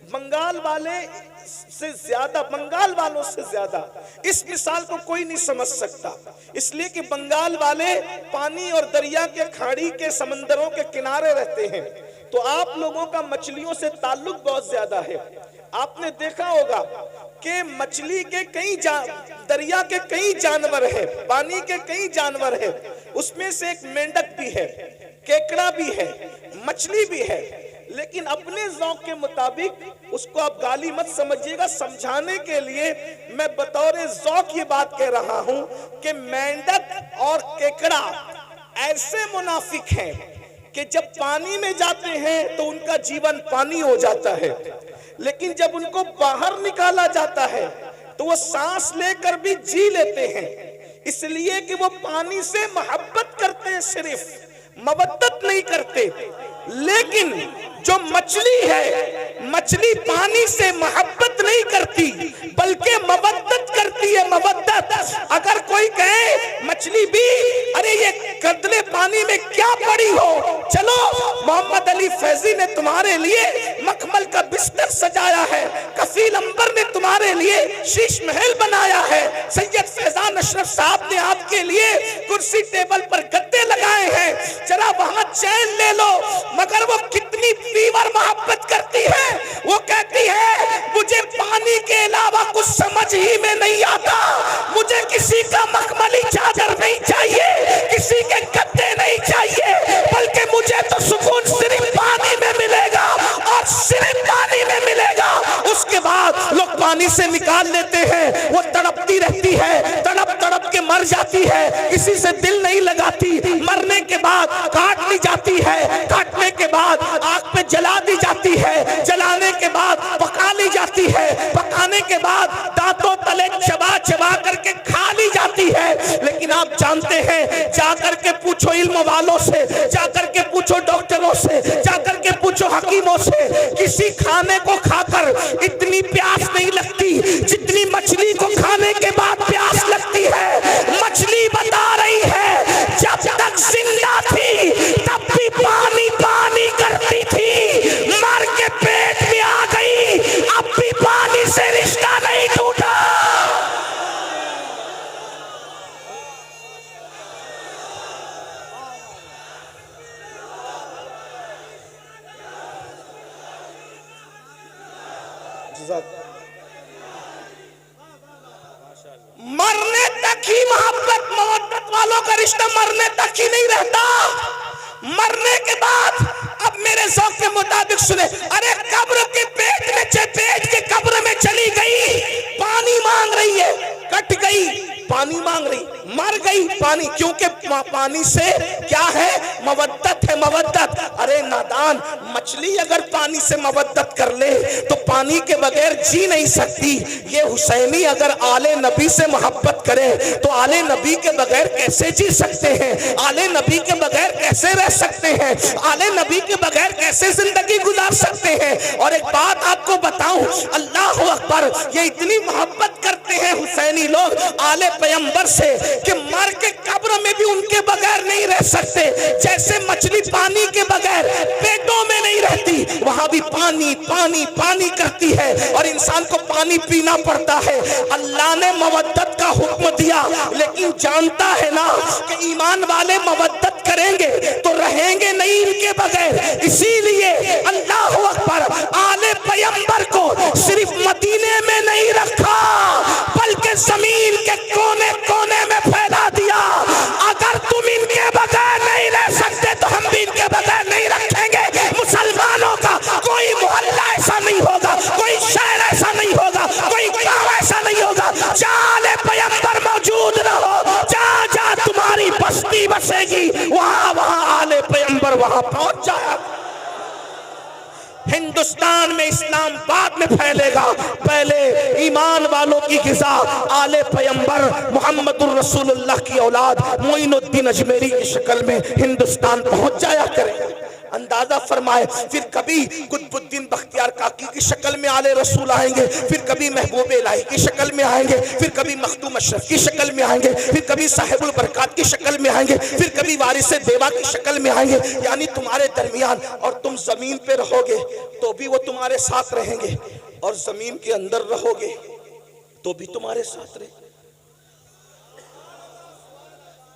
बंगाल वाले से ज्यादा, बंगाल वालों से ज्यादा इस मिसाल को कोई नहीं समझ सकता, इसलिए कि बंगाल वाले पानी और दरिया के, खाड़ी के, समंदरों के किनारे रहते हैं, तो आप लोगों का मछलियों से ताल्लुक बहुत ज्यादा है। आपने देखा होगा कि मछली के कई दरिया के कई जानवर है, पानी के कई जानवर है, उसमें से एक मेंढक भी है, केकड़ा भी है, मछली भी है, लेकिन अपने ज़ौक़ के मुताबिक उसको आप गाली मत समझिएगा, समझाने के लिए मैं बतौर ज़ौक़ ये बात कह रहा हूं कि मेंढक और केकड़ा ऐसे मुनाफिक हैं कि जब पानी में जाते हैं तो उनका जीवन पानी हो जाता है, लेकिन जब उनको बाहर निकाला जाता है तो वो सांस लेकर भी जी लेते हैं, इसलिए कि वो पानी से मोहब्बत करते हैं, सिर्फ मवद्दत नहीं करते। लेकिन जो मछली है, मछली पानी से मोहब्बत नहीं करती बल्कि मवद्दत करती है, मवद्दत। अगर कोई कहे मछली भी, अरे ये कतले पानी में क्या पड़ी हो, चलो मोहम्मद अली फैजी ने तुम्हारे लिए मखमल का बिस्तर सजाया है, कफील अंबर ने तुम्हारे लिए शीश महल बनाया है, सैयद फैजान अशरफ साहब ने आपके लिए कुर्सी टेबल पर गद्दे लगाए हैं, जरा वहां चैन ले लो। मगर वो कितनी फीवर मोहब्बत करती है, वो कहती है मुझे पानी के अलावा कुछ समझ ही में नहीं आता, मुझे किसी का मखमली चादर नहीं चाहिए, किसी के गद्दे नहीं चाहिए, बल्कि मुझे तो सुकून सिर्फ पानी में मिलेगा और सिर्फ पानी में मिलेगा। उसके बाद लोग पानी से निकाल लेते हैं, वो तड़पती रहती है, तड़प तड़प के मर जाती है, किसी से दिल नहीं लगाती, मरने के बाद काट ली जाती है, काटने के बाद आग पे जला दी जाती है, जलाने के बाद पका ली जाती है, पकाने के बाद दांतों तले चबा चबा करके खा ली जाती है। लेकिन आप जानते हैं, जाकर के पूछो इल्म वालों से, जाकर के पूछो डॉक्टरों से, जाकर के पूछो हकीमों से, किसी खाने को खाकर इतनी प्यास नहीं लगती जितनी मछली को खाने के बाद प्यास लगती है। मछली बता रही है जब तक जिंदा थी तब भी पानी पानी करती थी, मर के पेट में आ गई, अब भी पानी से रिश्ता नहीं टूटा। मरने तक ही मोहब्बत मवद्दत वालों का रिश्ता मरने तक ही नहीं रहता, मरने के बाद अब मेरे ज़ौक़ के मुताबिक सुने, अरे कब्र के पेट के कब्र में चली गई, पानी मांग रही है, कट गई, पानी मांग रही, मर गई पानी, क्योंकि पानी से क्या है, मवद्दत है, मवद्दत। अरे नादान, मछली अगर पानी से मवद्दत कर ले तो पानी के बगैर जी नहीं सकती। ये हुसैनी अगर आले नबी से मोहब्बत करे तो आले नबी के बगैर कैसे जी सकते हैं, आले नबी के बगैर कैसे रह सकते हैं, आले नबी के बगैर कैसे जिंदगी गुजार सकते हैं। और एक बात आपको बताऊं, अल्लाह अकबर, ये इतनी मोहब्बत करते कहते हैं हुसैनी लोग आले पैगंबर से कि मर के कब्र में भी उनके बगैर नहीं रह सकते। जैसे मछली पानी के बगैर पेटों में नहीं रहती, वहां भी पानी पानी पानी करती है और इंसान को पानी पीना पड़ता है। अल्लाह ने मवद्दत का हुक्म दिया, लेकिन जानता है ना कि ईमान वाले मवद्दत करेंगे तो रहेंगे नहीं इनके बगैर। इसीलिए अल्लाह अकबर, आले पैगंबर को सिर्फ मदीने में नहीं रखा बल्कि जमीन के कोने कोने में फैला दिया। अगर तुम इनके बगैर नहीं रह सकते तो हम भी इनके बगैर नहीं रखेंगे। मुसलमानों का कोई मोहल्ला ऐसा नहीं होगा, कोई शहर ऐसा नहीं होगा, कोई गांव ऐसा नहीं होगा जहां आले पैगंबर मौजूद न हो। जहां जहां तुम्हारी बस्ती बसेगी वहां वहां आले पैगंबर वहां पहुंच जाएगा। हिंदुस्तान में इस्लाम बाद में फैलेगा, पहले ईमान वालों की ग़िज़ा आले पैगंबर मोहम्मदुर रसूलुल्लाह की औलाद मोइनुद्दीन अजमेरी की शक्ल में हिंदुस्तान पहुंच जाया करेगा। अंदाजा फरमाए, फिर कभी कुतुबुद्दीन बख्तियार काकी की शक्ल में आले रसूल आएंगे, फिर कभी महबूब इलाही की शक्ल में आएंगे, फिर कभी मखदूम अशरफ की शक्ल में आएंगे, फिर कभी साहिबुल बरकात की शक्ल में आएंगे, फिर कभी वारिसे देवा की शक्ल में आएंगे। यानी तुम्हारे दरमियान, और तुम जमीन पे रहोगे तो भी वो तुम्हारे साथ रहेंगे, और जमीन के अंदर रहोगे तो भी तुम्हारे साथ रहेंगे।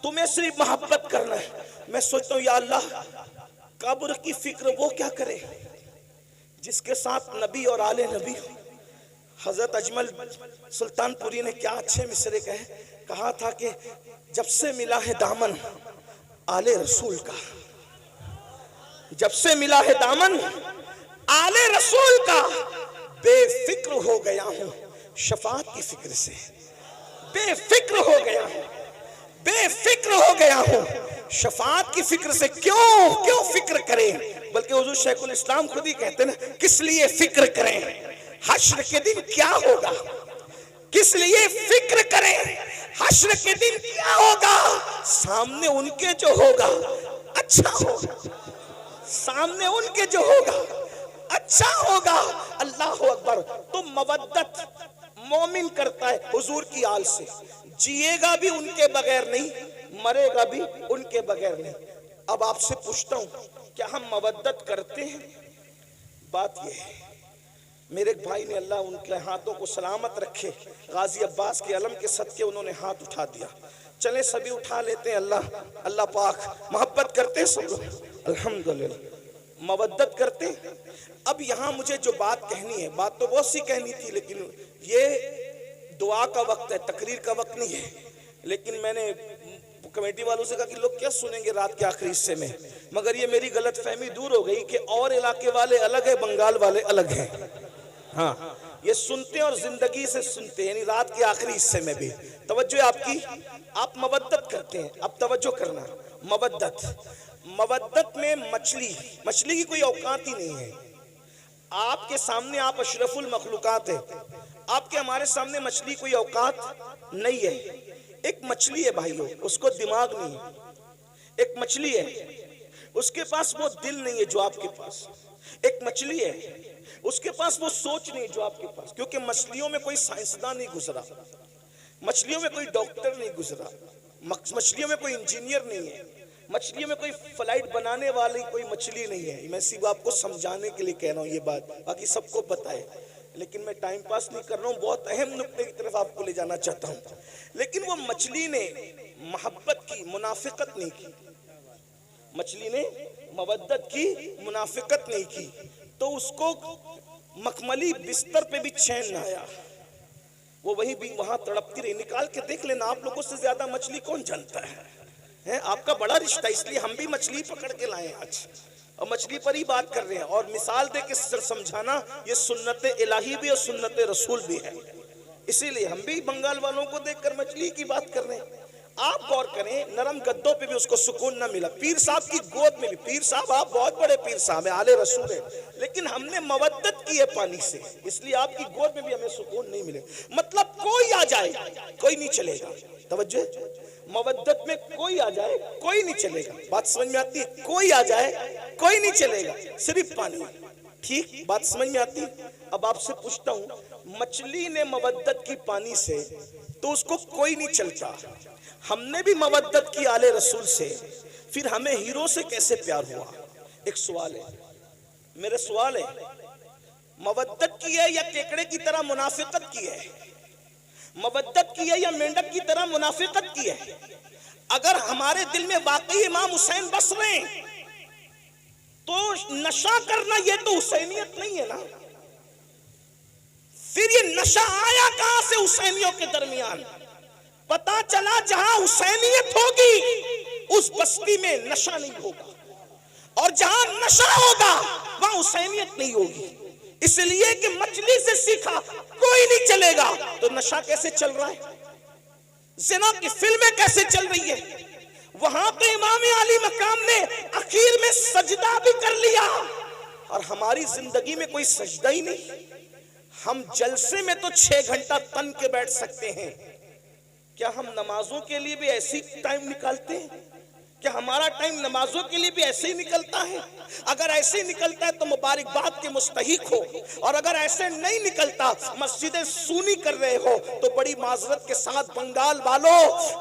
तुम्हें सिर्फ मोहब्बत करना है। मैं सोचता हूँ या अल्लाह, कब्र की फिक्र वो क्या करे जिसके साथ नबी और आले नबी। हजरत अजमल सुल्तानपुरी ने क्या अच्छे मिसरे कहा था कि जब से मिला है दामन आले रसूल का, जब से मिला है दामन आले रसूल का, बेफिक्र हो गया हूं शफाअत की फिक्र से, बेफिक्र हो गया हूं, बेफिक्र हो गया हूं शफाअत की फिक्र से। क्यों फिक्र करें, बल्कि हुजूर शेखुल इस्लाम खुद ही कहते हैं ना, किस लिए फिक्र करें, हश्र के दिन क्या होगा, किस लिए फिक्र करें, हश्र के दिन क्या होगा। सामने उनके जो होगा अच्छा होगा, सामने उनके जो होगा अच्छा होगा। अल्लाह अकबर। तो मवद्दत मोमिन करता है हुजूर की आल से, जिएगा भी उनके बगैर नहीं, मरेगा भी उनके बगैर नहीं। अब आपसे पूछता हूं, क्या हम मवद्दत करते हैं? बात यह है, मेरे एक भाई ने, अल्लाह उनके हाथों को सलामत रखे, गाजी अब्बास के अलम के सदके उन्होंने हाथ उठा दिया। चले सभी उठा लेते हैं। अल्लाह पाक मोहब्बत करते हैं सब लोग, अल्हम्दुलिल्लाह मवद्दत करते हैं। अब यहाँ मुझे जो बात कहनी है, बात तो बहुत सी कहनी थी, लेकिन ये दुआ का वक्त है, तकरीर का वक्त नहीं है। लेकिन मैंने कमेटी वालों से कहा कि लोग क्या सुनेंगे रात के आखिरी हिस्से में, मगर ये मेरी गलत फहमी दूर हो गई कि और इलाके वाले अलग है, बंगाल वाले अलग हैं। हाँ, ये सुनते हैं और जिंदगी से सुनते हैं, यानी रात के आखिरी हिस्से में भी तवज्जो आपकी, आप मवद्दत करते हैं। अब तवज्जो करना, मवद्दत में मछली की कोई औकात ही नहीं है। आपके सामने आप अशरफुल मखलूकात है, आपके हमारे सामने मछली कोई औकात नहीं है। एक मछली है भाइयों, उसको दिमाग नहीं है। एक मछली है, उसके पास वो दिल नहीं है जो आपके पास। एक मछली है, उसके पास वो सोच नहीं जो आपके पास, क्योंकि मछलियों में कोई साइंसदान नहीं गुजरा, मछलियों में कोई डॉक्टर नहीं गुजरा, मछलियों में कोई इंजीनियर नहीं है, मछलियों में कोई फ्लाइट बनाने वाली कोई मछली नहीं है। मैं सिर्फ आपको समझाने के लिए कह रहा हूँ ये बात, बाकी सबको पता है, लेकिन मैं टाइम पास नहीं कर रहा हूँ, बहुत अहम नुक्ते की तरफ आपको ले जाना चाहता हूँ। लेकिन वो मछली ने मोहब्बत की, मुनाफिकत नहीं की, मछली ने मवद्दत की, मुनाफिकत नहीं की, तो उसको मखमली बिस्तर पे भी चैन ना आया, वो वहीं भी वहां तड़पती रही। निकाल के देख लेना, आप लोगों से ज्यादा मछली कौन जानता है? आपका बड़ा रिश्ता, इसलिए हम भी मछली पकड़ के लाए आज और मछली पर ही बात कर रहे हैं। और मिसाल दे के समझाना, ये सुन्नत इलाही भी और सुन्नत रसूल भी है, इसीलिए हम भी बंगाल वालों को देखकर मछली की बात कर रहे हैं। आप गौर करें, नरम गद्दों पे भी उसको सुकून ना मिला, पीर साहब की गोद में भी, पीर साहब आप बहुत बड़े पीर साहब है, आले रसूल है, लेकिन हमने मवद्दत की है पानी से, इसलिए आपकी गोद में भी हमें सुकून नहीं मिले। मतलब कोई आ जाए कोई नहीं चलेगा, तवज्जो, मवद्दत में कोई आ जाए कोई नहीं चलेगा। बात समझ में आती है? कोई आ जाए कोई नहीं चलेगा, सिर्फ पानी। ठीक बात समझ में आती है? अब आपसे पूछता हूं, मछली ने मवद्दत की पानी से तो उसको कोई नहीं चलता, हमने भी मवद्दत की आले रसूल से, फिर हमें हीरो से कैसे प्यार हुआ? एक सवाल है, मेरे सवाल है, मवद्दत की है या केकड़े की तरह मुनाफिकत की है? मवद्दत की है या मेंढक की तरह मुनाफिकत की है? अगर हमारे दिल में वाकई इमाम हुसैन बस रहे हैं तो नशा करना ये तो हुसैनियत नहीं है ना। फिर ये नशा आया कहां से हुसैनियों के दरमियान? पता चला जहां हुसैनियत होगी उस बस्ती में नशा नहीं होगा, और जहां नशा होगा वहां हुसैनियत नहीं होगी। इसलिए कि मछली से सीखा कोई नहीं चलेगा, तो नशा कैसे चल रहा है? ज़िना की फिल्में कैसे चल रही है? वहां तो इमाम अली मकाम ने आखिर में सजदा भी कर लिया, और हमारी जिंदगी में कोई सजदा ही नहीं। हम जलसे में तो 6 घंटा तन के बैठ सकते हैं, क्या हम नमाजों के लिए भी ऐसी टाइम निकालते हैं? क्या हमारा टाइम नमाजों के लिए भी ऐसे ही निकलता है? अगर ऐसे ही निकलता है तो मुबारकबाद के मुस्तहिक हो, और अगर ऐसे नहीं निकलता, मस्जिदें सूनी कर रहे हो, तो बड़ी माजरत के साथ बंगाल वालों,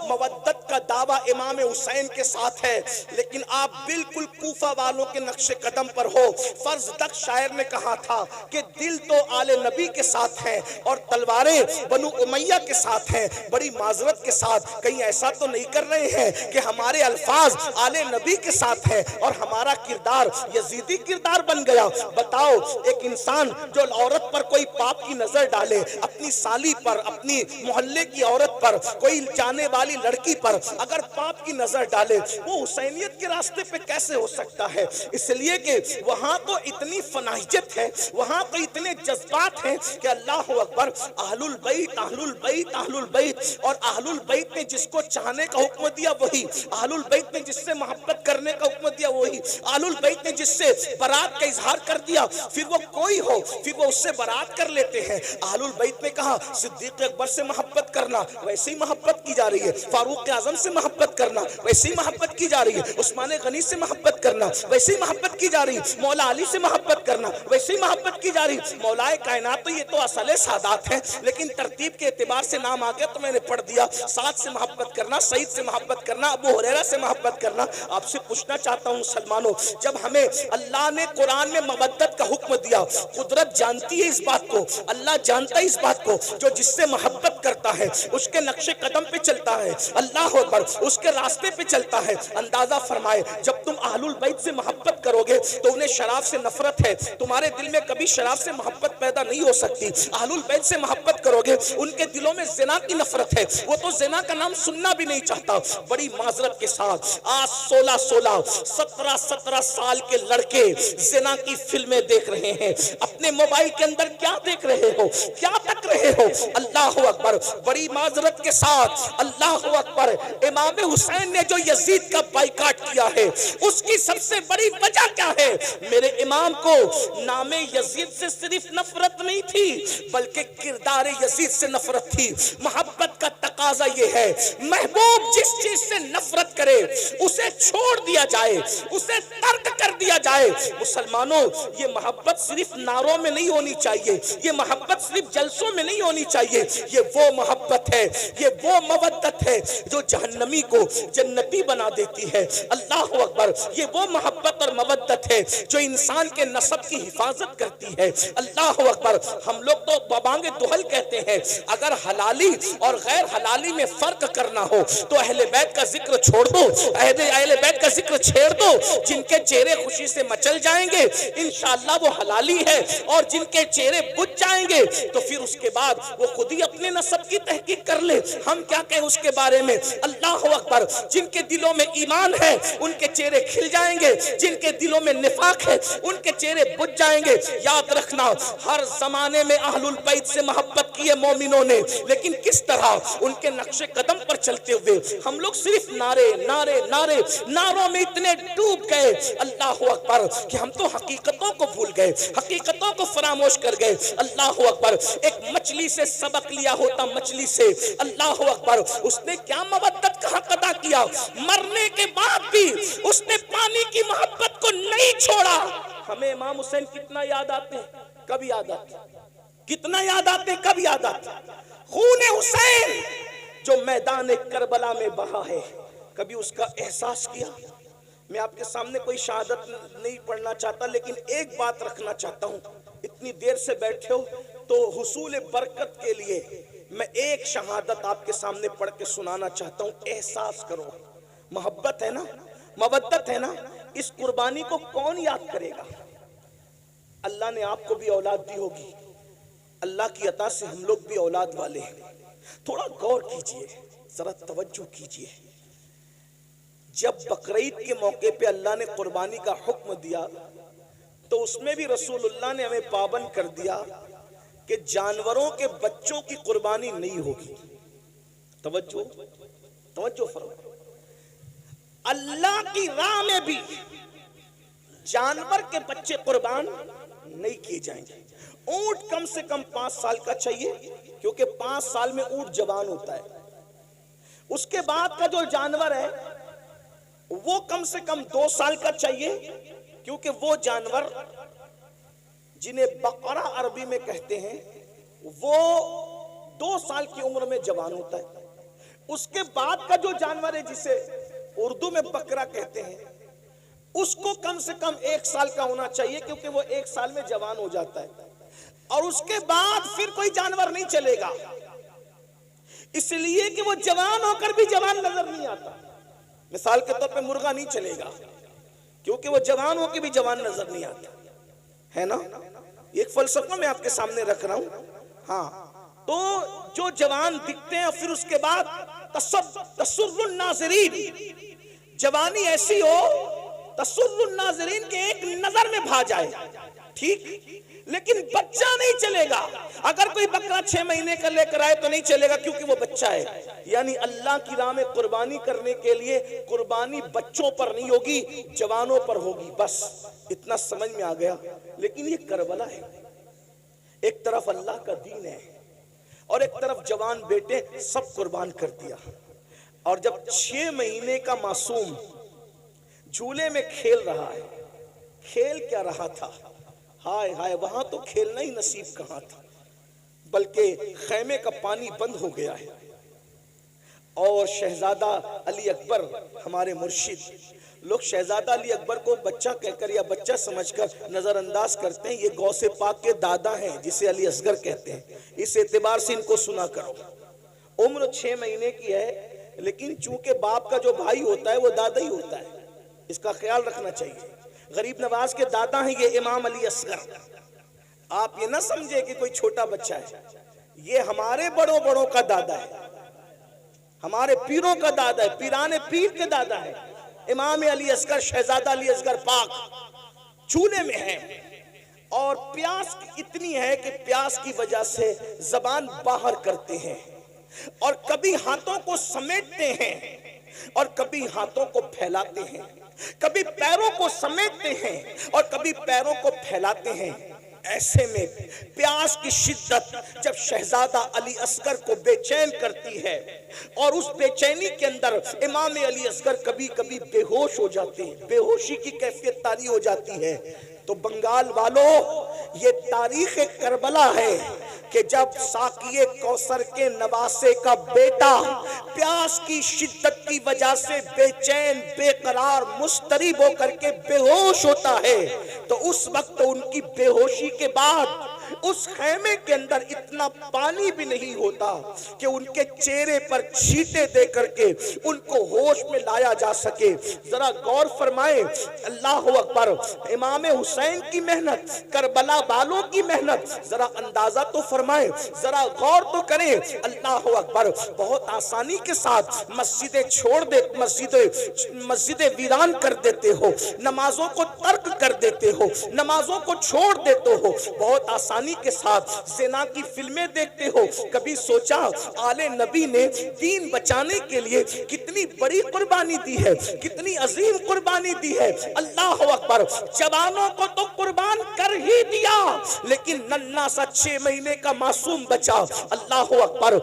मवद्दत का दावा इमाम हुसैन के साथ है, लेकिन आप बिल्कुल कूफा वालों के नक्शे कदम पर हो। फर्ज तक शायर ने कहा था कि दिल तो आले नबी के साथ है और तलवारें बनु उमैया के साथ हैं। बड़ी माजरत के साथ कहीं ऐसा तो नहीं कर रहे हैं कि हमारे अल्फाज आले नबी के साथ है और हमारा किरदार यजीदी किरदार बन गया? बताओ, एक इंसान जो औरत पर कोई पाप की नजर डाले, अपनी साली पर, अपनी मोहल्ले की औरत पर, कोई जाने वाली लड़की पर अगर पाप की नजर डाले, वो हुसैनियत के रास्ते पे कैसे हो सकता है? इसलिए कि वहां तो इतनी फनाहियत है, वहां तो इतने जज्बात हैं कि अल्लाह अकबर, अहलुल बैत अहलुल बैत अहलुल बैत, और अहलुल बैत ने जिसको चाहने का हुक्म दिया वही, अहलुल बैत जिससे मोहब्बत करने का हुक्म दिया वही, अहलुल बैत ने जिससे बरात का इजहार कर दिया, फिर वो कोई हो फिर वो उससे बरात कर लेते हैं। अहलुल बैत ने कहा सिद्दीक अकबर से मोहब्बत करना, वैसे ही मोहब्बत की जा रही है। फारूक आजम से मोहब्बत करना, वैसे ही मोहब्बत की जा रही है। उस्मान गनी से मोहब्बत करना, वैसे ही मोहब्बत की जा रही है। मौला अली से मोहब्बत करना, वैसे ही मोहब्बत की जा रही है। मौलाए कायनात तो ये तो असल सादात है, लेकिन तरतीब के एतबार से नाम आ गया तो मैंने पढ़ दिया। साद से मोहब्बत करना, सईद से मोहब्बत करना, अबू हुरैरा से मोहब्बत करना। आपसे पूछना चाहता हूं मुसलमानों, जब हमें अल्लाह ने कुरान में मवद्दत का हुक्म दिया, कुदरत जानती है इस बात को, अल्लाह जानता है इस बात को, जो जिससे मोहब्बत करता है उसके नक्शे कदम पे चलता है, अल्लाह अकबर, उसके रास्ते पे चलता है। अंदाजा फरमाए, जब तुम अहलुल बैत से मोहब्बत करोगे तो उन्हें शराब से नफरत है, तुम्हारे दिल में कभी शराब से मोहब्बत पैदा नहीं हो सकती। अहलुल बैत से मोहब्बत करोगे, उनके दिलों में ज़िना की नफरत है, वो तो ज़िना का नाम सुनना भी नहीं चाहता। बड़ी माजरत के साथ आज 16-16, 17-17 साल के लड़के ज़िना की फिल्में देख रहे हैं। अपने मोबाइल के अंदर क्या देख रहे हो, क्या तक रहे हो? अल्लाह अकबर, बड़ी माजरत के साथ अल्लाह अकबर, इमाम हुसैन ने जो यजीद का बाइकाट किया है उसकी सबसे बड़ी वजह क्या है? मेरे इमाम को नामे यजीद से सिर्फ नफरत नहीं थी, बल्कि किरदार यजीद से नफरत थी। मोहब्बत का तकाजा ये है, महबूब जिस चीज से नफरत करे उसे छोड़ दिया जाए, उसे तर्क कर दिया जाए। मुसलमानों, ये मोहब्बत सिर्फ नारों में नहीं होनी चाहिए, ये मोहब्बत सिर्फ जलसों में नहीं होनी चाहिए। ये वो मोहब्बत है, ये वो मवद्दत है जो जहन्नमी को जन्नती बना देती है। अल्लाह अकबर, ये वो मोहब्बत और मवद्दत है जो इंसान के नसब की हिफाजत करती है। अल्लाह अकबर, हम लोग तो बबांगे दुहल कहते हैं। अगर हलाली और गैर हलाली में फर्क करना हो तो अहले बैत का जिक्र छोड़ दो, अहले बैत का जिक्र छेड़ दो। जिनके चेहरे खुशी से मचल जाएंगे इंशाअल्लाह वो हलाली है, और जिनके चेहरे बुझ जाएंगे तो फिर उसके बाद वो खुद ही अपने नसब की तहकीक कर ले। हम क्या कहें उसके बारे में? अल्लाह अकबर, जिनके दिलों में ईमान है उनके चेहरे खिल जाएंगे, जिनके दिलों में निफाक है उनके चेहरे बुझ जाएंगे। याद रखना, हर जमाने में अहलुल बैत से मोहब्बत की है मोमिनों ने, लेकिन किस तरह? उनके नक्शे कदम पर चलते हुए। हम लोग सिर्फ नारे नारे नारे नारों में इतने डूब गए अल्लाह अकबर कि हम तो हकीकतों को भूल गए, हकीकतों को फरामोश कर गए। अल्लाह अकबर, एक मछली से सबक लिया होता, मछली से। अल्लाह अकबर, उसने क्या मवद्दत का हक अदा किया, मरने के बाद भी उसने पानी की मोहब्बत को नहीं छोड़ा। हमें इमाम हुसैन कितना याद आते हैं, कब याद आते हैं? कितना याद आते, कब याद आते? खून हुसैन जो मैदान करबला में बहा है, कभी उसका एहसास किया? मैं आपके सामने कोई शहादत नहीं पढ़ना चाहता, लेकिन एक बात रखना चाहता हूं। इतनी देर से बैठे हो तो हुसूल बरकत के लिए मैं एक शहादत आपके सामने पढ़ के सुनाना चाहता हूं। एहसास करो, मोहब्बत है ना, मवद्दत है ना, इस कुर्बानी को कौन याद करेगा? अल्लाह ने आपको भी औलाद दी होगी, अल्लाह की अता से हम लोग भी औलाद वाले हैं। थोड़ा गौर कीजिए, जरा तवज्जो कीजिए। जब बकरीद के मौके पे अल्लाह ने कुर्बानी का हुक्म दिया तो उसमें भी रसूलुल्लाह ने हमें पाबंद कर दिया कि जानवरों के बच्चों की कुर्बानी नहीं होगी। तवज्जो तवज्जो फरमाओ। अल्लाह की राह में भी जानवर के बच्चे कुर्बान नहीं किए जाएंगे। ऊंट कम से कम 5 साल का चाहिए, क्योंकि 5 साल में ऊंट जवान होता है। उसके बाद का जो जानवर है वो कम से कम 2 साल का चाहिए, क्योंकि वो जानवर जिन्हें बकरा अरबी में कहते हैं वो 2 साल की उम्र में जवान होता है। उसके बाद का जो जानवर है जिसे उर्दू में बकरा कहते हैं, उसको कम से कम 1 साल का होना चाहिए, क्योंकि वो 1 साल में जवान हो जाता है। और उसके बाद फिर कोई जानवर नहीं चलेगा, इसलिए कि वो जवान होकर भी जवान नजर नहीं आता। मिसाल के तौर पे मुर्गा नहीं चलेगा, क्योंकि वो जवान होकर भी जवान नजर नहीं आता, है ना। एक फलसफा मैं आपके सामने रख रहा हूं। हाँ, तो जो जवान दिखते हैं फिर उसके बाद तसुर्रुन नाज़रीन, जवानी ऐसी हो तसुर्रुन नाज़रीन के एक नजर में भा जाए, ठीक, लेकिन बच्चा नहीं चलेगा। अगर कोई बकरा 6 महीने का लेकर आए तो नहीं चलेगा, क्योंकि वो बच्चा है। यानी अल्लाह की राह में कुर्बानी करने के लिए कुर्बानी बच्चों पर नहीं होगी, जवानों पर होगी। बस इतना समझ में आ गया। लेकिन ये करबला है, एक तरफ अल्लाह का दीन है और एक तरफ जवान बेटे, सब कुर्बान कर दिया। और जब 6 महीने का मासूम झूले में खेल रहा है, खेल क्या रहा था, हाय हाय, वहां तो खेलना ही नसीब कहां था, बल्कि खैमे का पानी बंद हो गया है। और शहजादा अली अकबर, हमारे मुर्शिद, लोग शहजादा अली अकबर को बच्चा कहकर या बच्चा समझकर नजरअंदाज करते हैं। ये गौसे पाक के दादा हैं, जिसे अली असगर कहते हैं। इस एतबार से इनको सुना करो। उम्र 6 महीने की है, लेकिन चूंकि बाप का जो भाई होता है वो दादा ही होता है, इसका ख्याल रखना चाहिए। गरीब नवाज के दादा हैं ये इमाम अली असगर। आप ये ना समझे कि कोई छोटा बच्चा है, ये हमारे बड़ों बड़ों का दादा है, हमारे पीरों का दादा है, पीराने पीर के दादा है। इमाम अली असगर, शहजादा अली असगर पाक चूल्हे में है, और प्यास इतनी है कि प्यास की वजह से जबान बाहर करते हैं, और कभी हाथों को समेटते हैं और कभी हाथों को फैलाते हैं, कभी पैरों को समेटते हैं और कभी पैरों को फैलाते हैं। ऐसे में प्यास की शिद्दत जब शहजादा अली असगर को बेचैन करती है, और उस बेचैनी के अंदर इमाम अली असगर कभी कभी बेहोश हो जाते हैं, बेहोशी की कैफियत तारी हो जाती है। तो बंगाल वालों, ये तारीख करबला है कि जब साकिए कौसर के नवासे का बेटा प्यास की शिद्दत की वजह से बेचैन, बेकरार, मुस्तरिब होकर के बेहोश होता है, तो उस वक्त उनकी बेहोशी के बाद उस खैमे के अंदर इतना पानी भी नहीं होता कि उनके चेहरे पर छींटे दे करके उनको होश में लाया जा सके। जरा गौर फरमाएं, अल्लाह अकबर, इमाम हुसैन की मेहनत, करबला वालों की मेहनत, जरा अंदाजा तो फरमाएं, जरा गौर तो करें। अल्लाह अकबर, बहुत आसानी के साथ मस्जिदें छोड़ दे, मस्जिदें वीरान कर देते हो, नमाजों को तर्क कर देते हो, नमाजों को छोड़ देते हो, बहुत आसानी के साथ ज़िना की फिल्में देखते हो। कभी सोचा आले नबी ने दीन बचाने के लिए कितनी बड़ी कुर्बानी दी है, कितनी अजीम कुर्बानी दी है। अल्लाह अकबर, जवानों को तो कुर्बान कर ही दिया, लेकिन नन्ना सा 6 महीने का मासूम बचा, अल्लाह अकबर,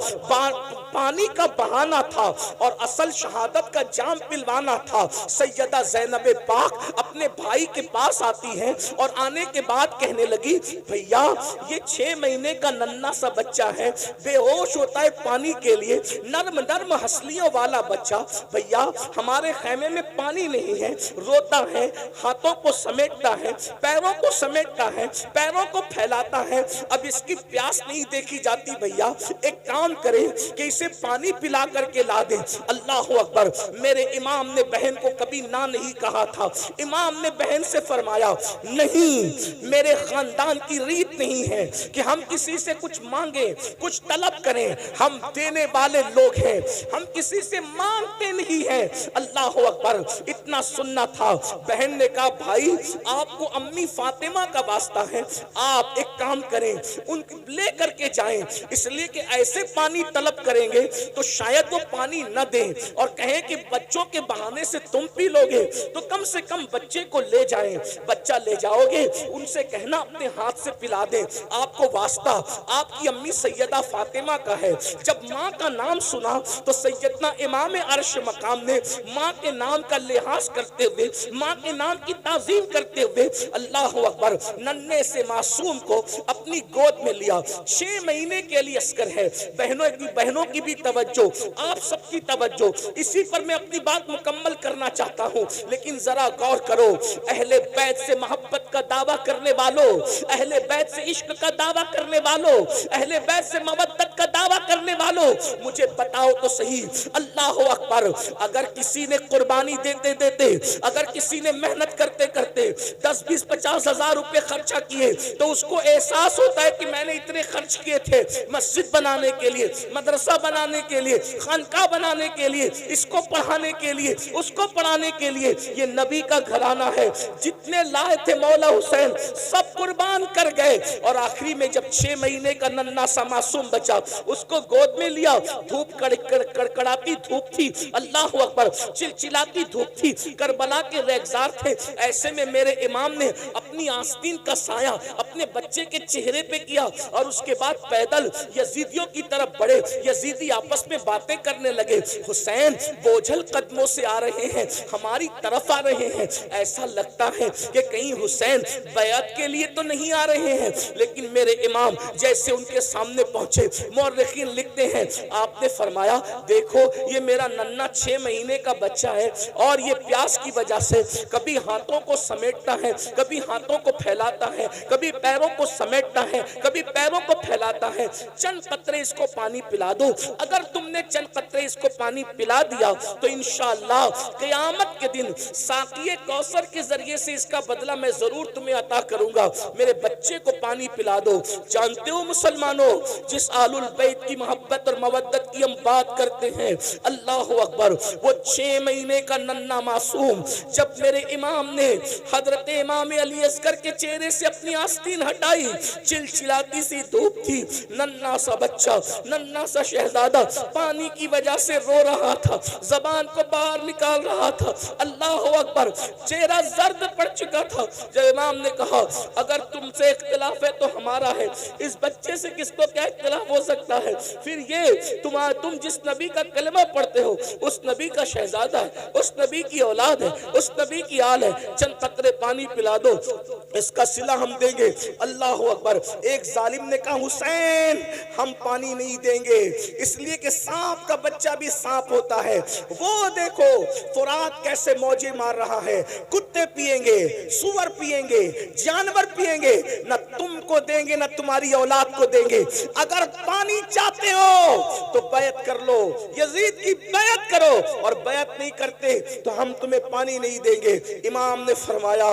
पानी का बहाना था और असल शहादत का जाम पिलवाना था। सैयदा ज़ैनब पाक अपने भाई के पास आती हैं और आने के बाद कहने लगी, भैया ये 6 महीने का नन्हा सा बच्चा है, बेहोश होता है पानी के लिए, नर्म नर्म हंसलियों वाला बच्चा। भैया हमारे खैमे में पानी नहीं है, रोता है, हाथों को समेटता है, पैरों को समेटता है, पैरों को फैलाता है, अब इसकी प्यास नहीं देखी जाती। भैया एक काम करें कि इसे पानी पिला करके ला दें। अल्लाह अकबर। मेरे इमाम ने बहन को कभी ना नहीं कहा था। इमाम ने बहन से फरमाया, नहीं, मेरे खानदान की रीत नहीं है कि हम किसी से कुछ मांगे, कुछ तलब करें, हम देने वाले लोग हैं, हम किसी से मांगते नहीं हैं। अल्लाह अकबर। इतना सुनना था। बहन ने कहा, भाई आपको अम्मी फातिमा का वास्ता है, आप एक काम करें, उन ले करके जाएं, इसलिए कि ऐसे पानी तलब करेंगे तो शायद वो पानी न दें और कहें कि बच्चों के बहाने से तुम पी लोगे, तो कम से कम बच्चे को ले जाएं। बच्चा ले जाओगे, उनसे कहना अपने हाथ से पिला दें, आपको वास्ता आपकी अम्मी सैयदा फातिमा का है। जब माँ का नाम सुना तो सैयदना इमाम अर्श मकाम ने माँ के नाम का लिहाज करते हुए, माँ के नाम की ताज़ीम करते हुए, अल्लाह अकबर, नन्हे से मासूम को अपनी गोद में लिया। 6 महीने के लिए अस्कर है। बहनों की भी तवज्जो, आप सबकी तवज्जो। इसी पर मैं अपनी बात मुकम्मल करना चाहता हूँ, लेकिन जरा गौर करो। अहले बैत से मोहब्बत का दावा करने वालों, अहले बैत से इश्क का दावा करने वालों, अहले बैत से मवद्दत का दावा करने वालों, मुझे बताओ तो सही, अल्लाह अकबर, अगर किसी ने कुर्बानी देते देते, अगर किसी ने मेहनत करते करते 10, 20, 50 हजार रुपए खर्चा किए, तो उसको एहसास होता है कि मैंने इतने खर्च किए थे मस्जिद बनाने के लिए, मदरसा बनाने के लिए, खानका बनाने के लिए, इसको पढ़ाने के लिए, उसको पढ़ाने के लिए। ये नबी का घराना है। जितने लाए थे मौला हुसैन सब कुर्बान कर गए। और आखिरी में जब 6 महीने का नन्हा सा मासूम बचा, उसको गोद में लिया। धूप कड़कड़ाती धूप थी, अल्लाह अकबर, चिलचिलाती धूप थी, करबला के रेगजार थे। ऐसे में मेरे इमाम ने अपनी आस्तीन का साया अपने बच्चे के चेहरे पे किया और उसके बाद पैदल यजीदियों की तरफ बढ़े। यजीदी आपस में बातें करने लगे, हुसैन बोझल कदमों से आ रहे हैं, हमारी तरफ आ रहे हैं, ऐसा लगता है कि कहीं हुसैन बैत के लिए तो नहीं आ रहे हैं। लेकिन मेरे इमाम जैसे उनके सामने पहुंचे, मौर्रिखीन लिखते हैं, आपने फरमाया, देखो ये मेरा नन्हा 6 महीने का बच्चा है और ये प्यास की वजह से कभी हाथों को समेटता है, कभी हाथों को फैलाता है, कभी पैरों को समेटता है, कभी पैरों को फैलाता है। चंद कतरे इसको पानी पिला दो। अगर तुमने चंद कतरे इसको पानी पिला दिया तो इंशाअल्लाह क़यामत के दिन साक़िए कौसर के जरिए से इसका बदला मैं जरूर तुम्हें अता करूंगा। मेरे बच्चे को पानी पिला दो। जानते हो मुसलमानों, जिस आलुल बैत की मोहब्बत और मवद्दत की हम बात करते हैं, अल्लाह अकबर, वो 6 महीने का नन्हा मासूम, जब मेरे इमाम ने हजरत इमाम अली असगर के चेहरे से अपनी आस्तीन हटाई, चिलचिलाती सी धूप थी, नन्हा सा बच्चा, नन्हा सा शहजादा पानी की वजह से रो रहा था, जबान को बाहर निकाल रहा था। अल्लाह अकबर, चेहरा जर्द पड़ चुका था। जब इमाम ने कहा, अगर तुमसे इख्तिलाफ है तो हमारा है, इस बच्चे से किसको क्या इख्तिलाफ हो सकता है? फिर ये तुम जिस नबी का कलमा पढ़ते हो उस नबी का शहजादा है, उस नबी की औलाद है, उस नबी की आल है, चंद कतरे पानी पिला दो, इसका सिला हम देंगे। अल्लाह अकबर। एक जालिम ने कहा, हुसैन हम पानी नहीं देंगे, इसलिए कि सांप का बच्चा भी सांप होता है। वो देखो फुरात कैसे मौजे मार रहा है, कुत्ते पिएंगे, सुअर पिएंगे, जानवर पिएंगे, न तुमको देंगे न तुम्हारी औलाद को देंगे। अगर पानी चाहते हो तो बैत कर लो, यजीद की बैत करो, और बैत नहीं करते तो हम तुम्हें पानी नहीं देंगे। इमाम ने फरमाया,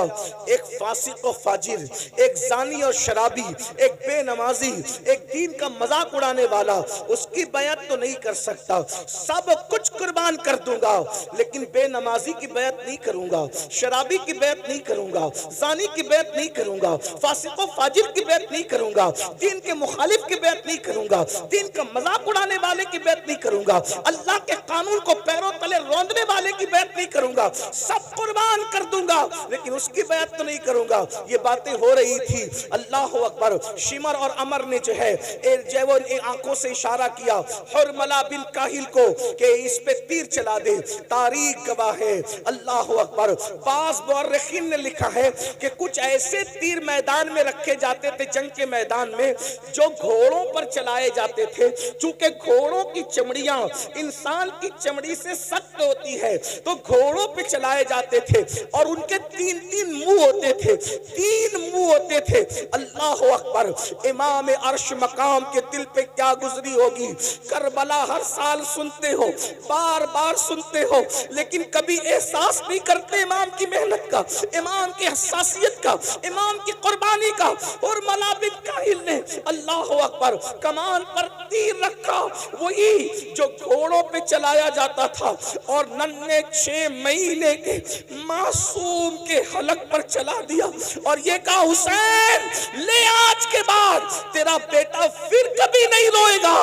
एक फासिक और फाजिर, एक जानी और शराबी, एक बेनमाजी, एक दीन का मजाक उड़ाने वाला, उसकी बैत तो नहीं कर सकता। सब कुछ कुर्बान कर दूंगा, लेकिन बेनमाजी की बैत नहीं करूंगा, शराबी की बैत नहीं करूंगा, जानी की बैत नहीं करूंगा, फासिक और फाजिर की बैत नहीं करूंगा, दीन के मुखालिफ की बैत नहीं करूंगा, दीन का मजाक उड़ाने मारने वाले की बैत नहीं करूंगा, अल्लाह के कानून को पैरों तले रौंदने वाले की बैत नहीं करूंगा, सब कुर्बान कर दूंगा लेकिन उसकी बैत तो नहीं करूंगा। ये बातें हो रही थी। अल्लाह अकबर। शिमर और अमर ने जो है आंखों से इशारा किया हुरमला बिन काहिल को कि इस पे तीर चला दे। तारीख गवाह है। अल्लाह अकबर। बाज़ मुअर्रिखीन ने लिखा है कि कुछ ऐसे तीर मैदान में रखे जाते थे जंग के मैदान में जो घोड़ों पर चलाए जाते थे। चूंकि घोड़ों की चमड़ियां इंसान की चमड़ी से सख्त होती है तो घोड़ों पे चलाए जाते थे और उनके तीन तीन मुंह होते थे, तीन मुंह होते थे। अल्लाह अकबर। इमाम अर्श मकाम के दिल पे क्या गुजरी होगी। करबला हर साल सुनते हो, बार बार सुनते हो, लेकिन कभी एहसास नहीं करते इमाम की मेहनत का, इमाम की हसासियत का, इमाम की कुर्बानी का। और मला बिन काहिल ने अल्लाह अकबर कमान पर तीर रखा, वही जो घोड़ों पे चलाया जाता था, और नन्हे 6 महीने के मासूम के हलक पर चला दिया और ये कहा हुसैन ले आज के बाद तेरा बेटा फिर कभी नहीं रोएगा।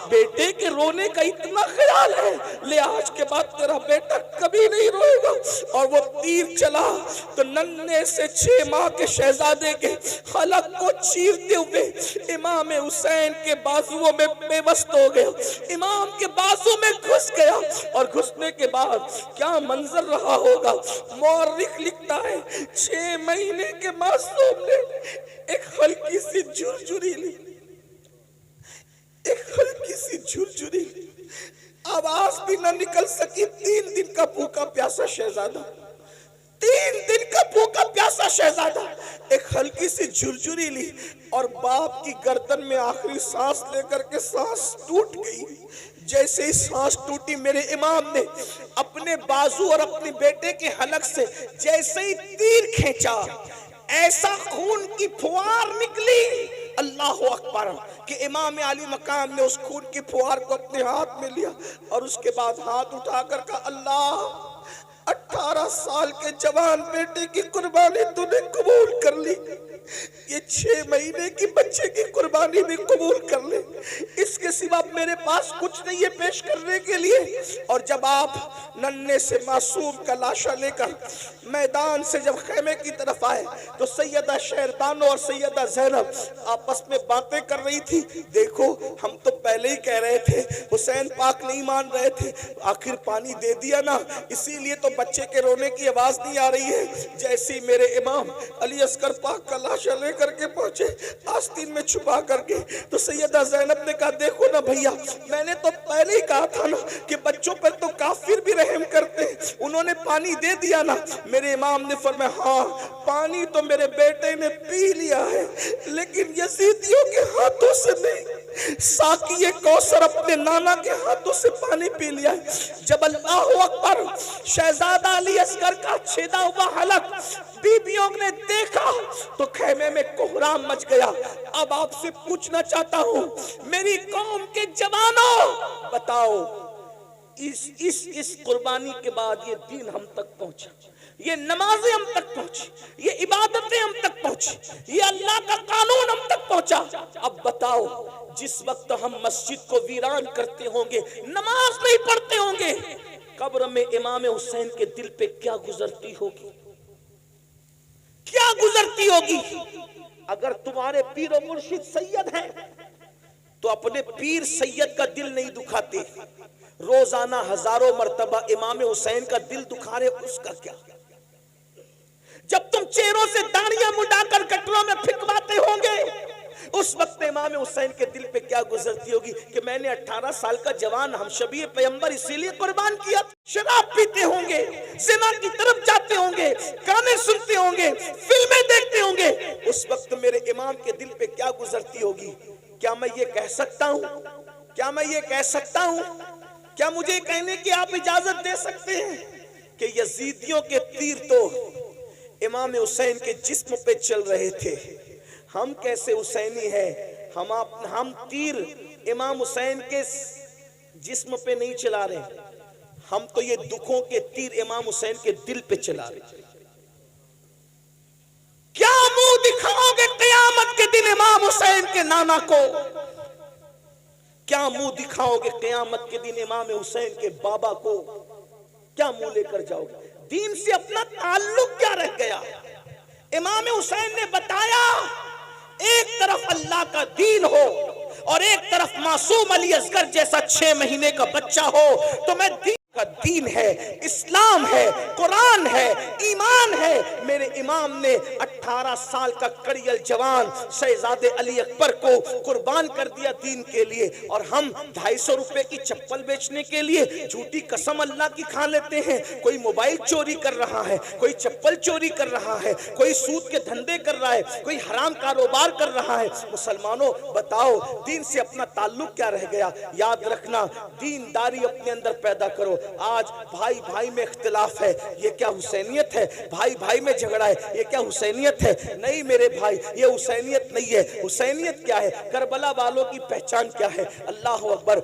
बेटे के रोने का इतना ख्याल है, ले आज के बाद तेरा बेटा कभी नहीं रोएगा। और वो तीर चला तो नन्हे से 6 माह के शहजादे के हलक को चीरते हुए इमाम हुसैन के बाजुओं में बेबस्त हो गया, इमाम के बाजू में घुस गया। और घुसने के बाद क्या मंजर रहा होगा। मौर्रिख लिखता है 6 महीने के मासूम ने एक हल्की सी झुरझुरी ली, एक हल्की सी झुरझुरी ली, आवाज भी ना निकल सकी। 3 दिन का भूखा प्यासा शहजादा, 3 दिन का भूखा प्यासा शहजादा एक हल्की सी झुरझुरी ली और बाप की गर्दन में आखिरी सांस लेकर के सांस टूट गई। जैसे ही सांस टूटी मेरे इमाम ने अपने बाजू और अपने बेटे के हलक से जैसे ही तीर खींचा, ऐसा खून की फुहार निकली। अल्लाह अकबर। कि इमाम अली मकाम ने उस खून की फुहार को अपने हाथ में लिया और उसके बाद हाथ उठाकर कहा अल्लाह 18 साल के जवान बेटे की कुर्बानी तूने कबूल कर ली, ये 6 महीने की बच्चे की कुर्बानी भी कबूल कर ले, इसके सिवा मेरे पास कुछ नहीं है पेश करने के लिए। और जब आप नन्हे से मासूम का लाशा लेकर मैदान से जब खेमे की तरफ आए तो सैयदा शेरबानो और सैयदा ज़ैनब आपस में बातें कर रही थी। देखो हम तो पहले ही कह रहे थे, हुसैन पाक नहीं मान रहे थे, आखिर पानी दे दिया ना, इसीलिए तो बच्चे के रोने की आवाज नहीं आ रही है। जैसे मेरे इमाम अली अस्कर पाक का लाशा लेकर के पहुंचे आस्तीन में छुपा करके, तो सैयदा ज़ैनब ने कहा देखो ना भैया, मैंने तो पहले ही कहा था ना कि बच्चों पर तो काफिर भी रहम करते हैं, उन्होंने पानी दे दिया ना। मेरे इमाम ने फरमाया हाँ पानी तो मेरे बेटे ने पी लिया है, लेकिन यजीदियों के हाथों से नहीं, साकी कौसर अपने नाना के हाथों से पानी पी लिया है। जब अल्लाह अकबर शहजादा अली अस्कर का छेदा हुआ हलक बीबियों ने देखा तो खेमे में कोहराम मच गया। अब आपसे पूछना चाहता हूं मेरी कौम के जवानों, बताओ इस कुर्बानी के बाद ये दीन हम तक पहुंचा, ये नमाजें हम तक पहुंची, ये इबादतें हम तक पहुंची, ये अल्लाह का कानून हम तक पहुंचा। अब बताओ जिस वक्त हम मस्जिद को वीरान करते होंगे, नमाज नहीं पढ़ते होंगे, कब्र में इमाम हुसैन के दिल पे क्या गुजरती होगी, क्या गुजरती होगी। अगर तुम्हारे पीर और मुर्शिद सैयद हैं तो अपने पीर सैयद का दिल नहीं दुखाते, रोजाना हजारों मर्तबा इमाम हुसैन का दिल दुखा रहे, उसका क्या। जब तुम चेहरों से दाढ़ियां मुंडाकर गटरों में फिकवाते होंगे, उस वक्त इमाम हुसैन के दिल पे क्या गुजरती होगी कि मैंने 18 साल का जवान हमशबी पैगंबर इसीलिए कुर्बान किया। शराब पीते होंगे, जिना की तरफ जाते होंगे, गाने सुनते होंगे, फिल्में देखते होंगे, उस वक्त मेरे इमाम के दिल पे क्या गुजरती होगी। क्या मैं ये कह सकता हूं, क्या मैं ये कह सकता हूं, क्या मुझे कहने की आप इजाजत दे सकते हैं कि यजीदियों के तीर तो इमाम हुसैन के जिस्म पे चल रहे थे, हम कैसे हुसैनी हैं, हम तीर इमाम हुसैन के जिस्म पे नहीं चला रहे, हम तो ये दुखों के तीर इमाम हुसैन के दिल पे चला रहे। क्या मुंह दिखाओगे क़यामत के दिन इमाम हुसैन के नाना को, क्या मुंह दिखाओगे क़यामत के दिन इमाम हुसैन के बाबा को? क्या मुंह लेकर जाओगे? दीन से अपना ताल्लुक क्या रह गया? इमाम हुसैन ने बताया, एक तरफ अल्लाह का दीन हो और एक तरफ मासूम अली असगर जैसा 6 महीने का बच्चा हो, तो मैं दीन का दीन है, इस्लाम है, कुरान है, ईमान है। मेरे इमाम ने 18 साल का कड़ियल जवान शहजादे अली अकबर को कुर्बान कर दिया दीन के लिए, और हम 250 रुपए की चप्पल बेचने के लिए झूठी कसम अल्लाह की खा लेते हैं। कोई मोबाइल चोरी कर रहा है, कोई चप्पल चोरी कर रहा है, कोई सूद के धंधे कर रहा है, कोई हराम कारोबार कर रहा है। मुसलमानों बताओ, दीन से अपना ताल्लुक क्या रह गया? याद रखना, दीनदारी अपने अंदर पैदा करो। आज भाई भाई में इख्तिलाफ है, ये क्या हुसैनियत है? भाई भाई में झगड़ा है, ये क्या हुसैनियत है? नहीं मेरे भाई, ये हुसैनियत नहीं है। हुसैनियत क्या है? करबला वालों की पहचान क्या है? अल्लाह अकबर।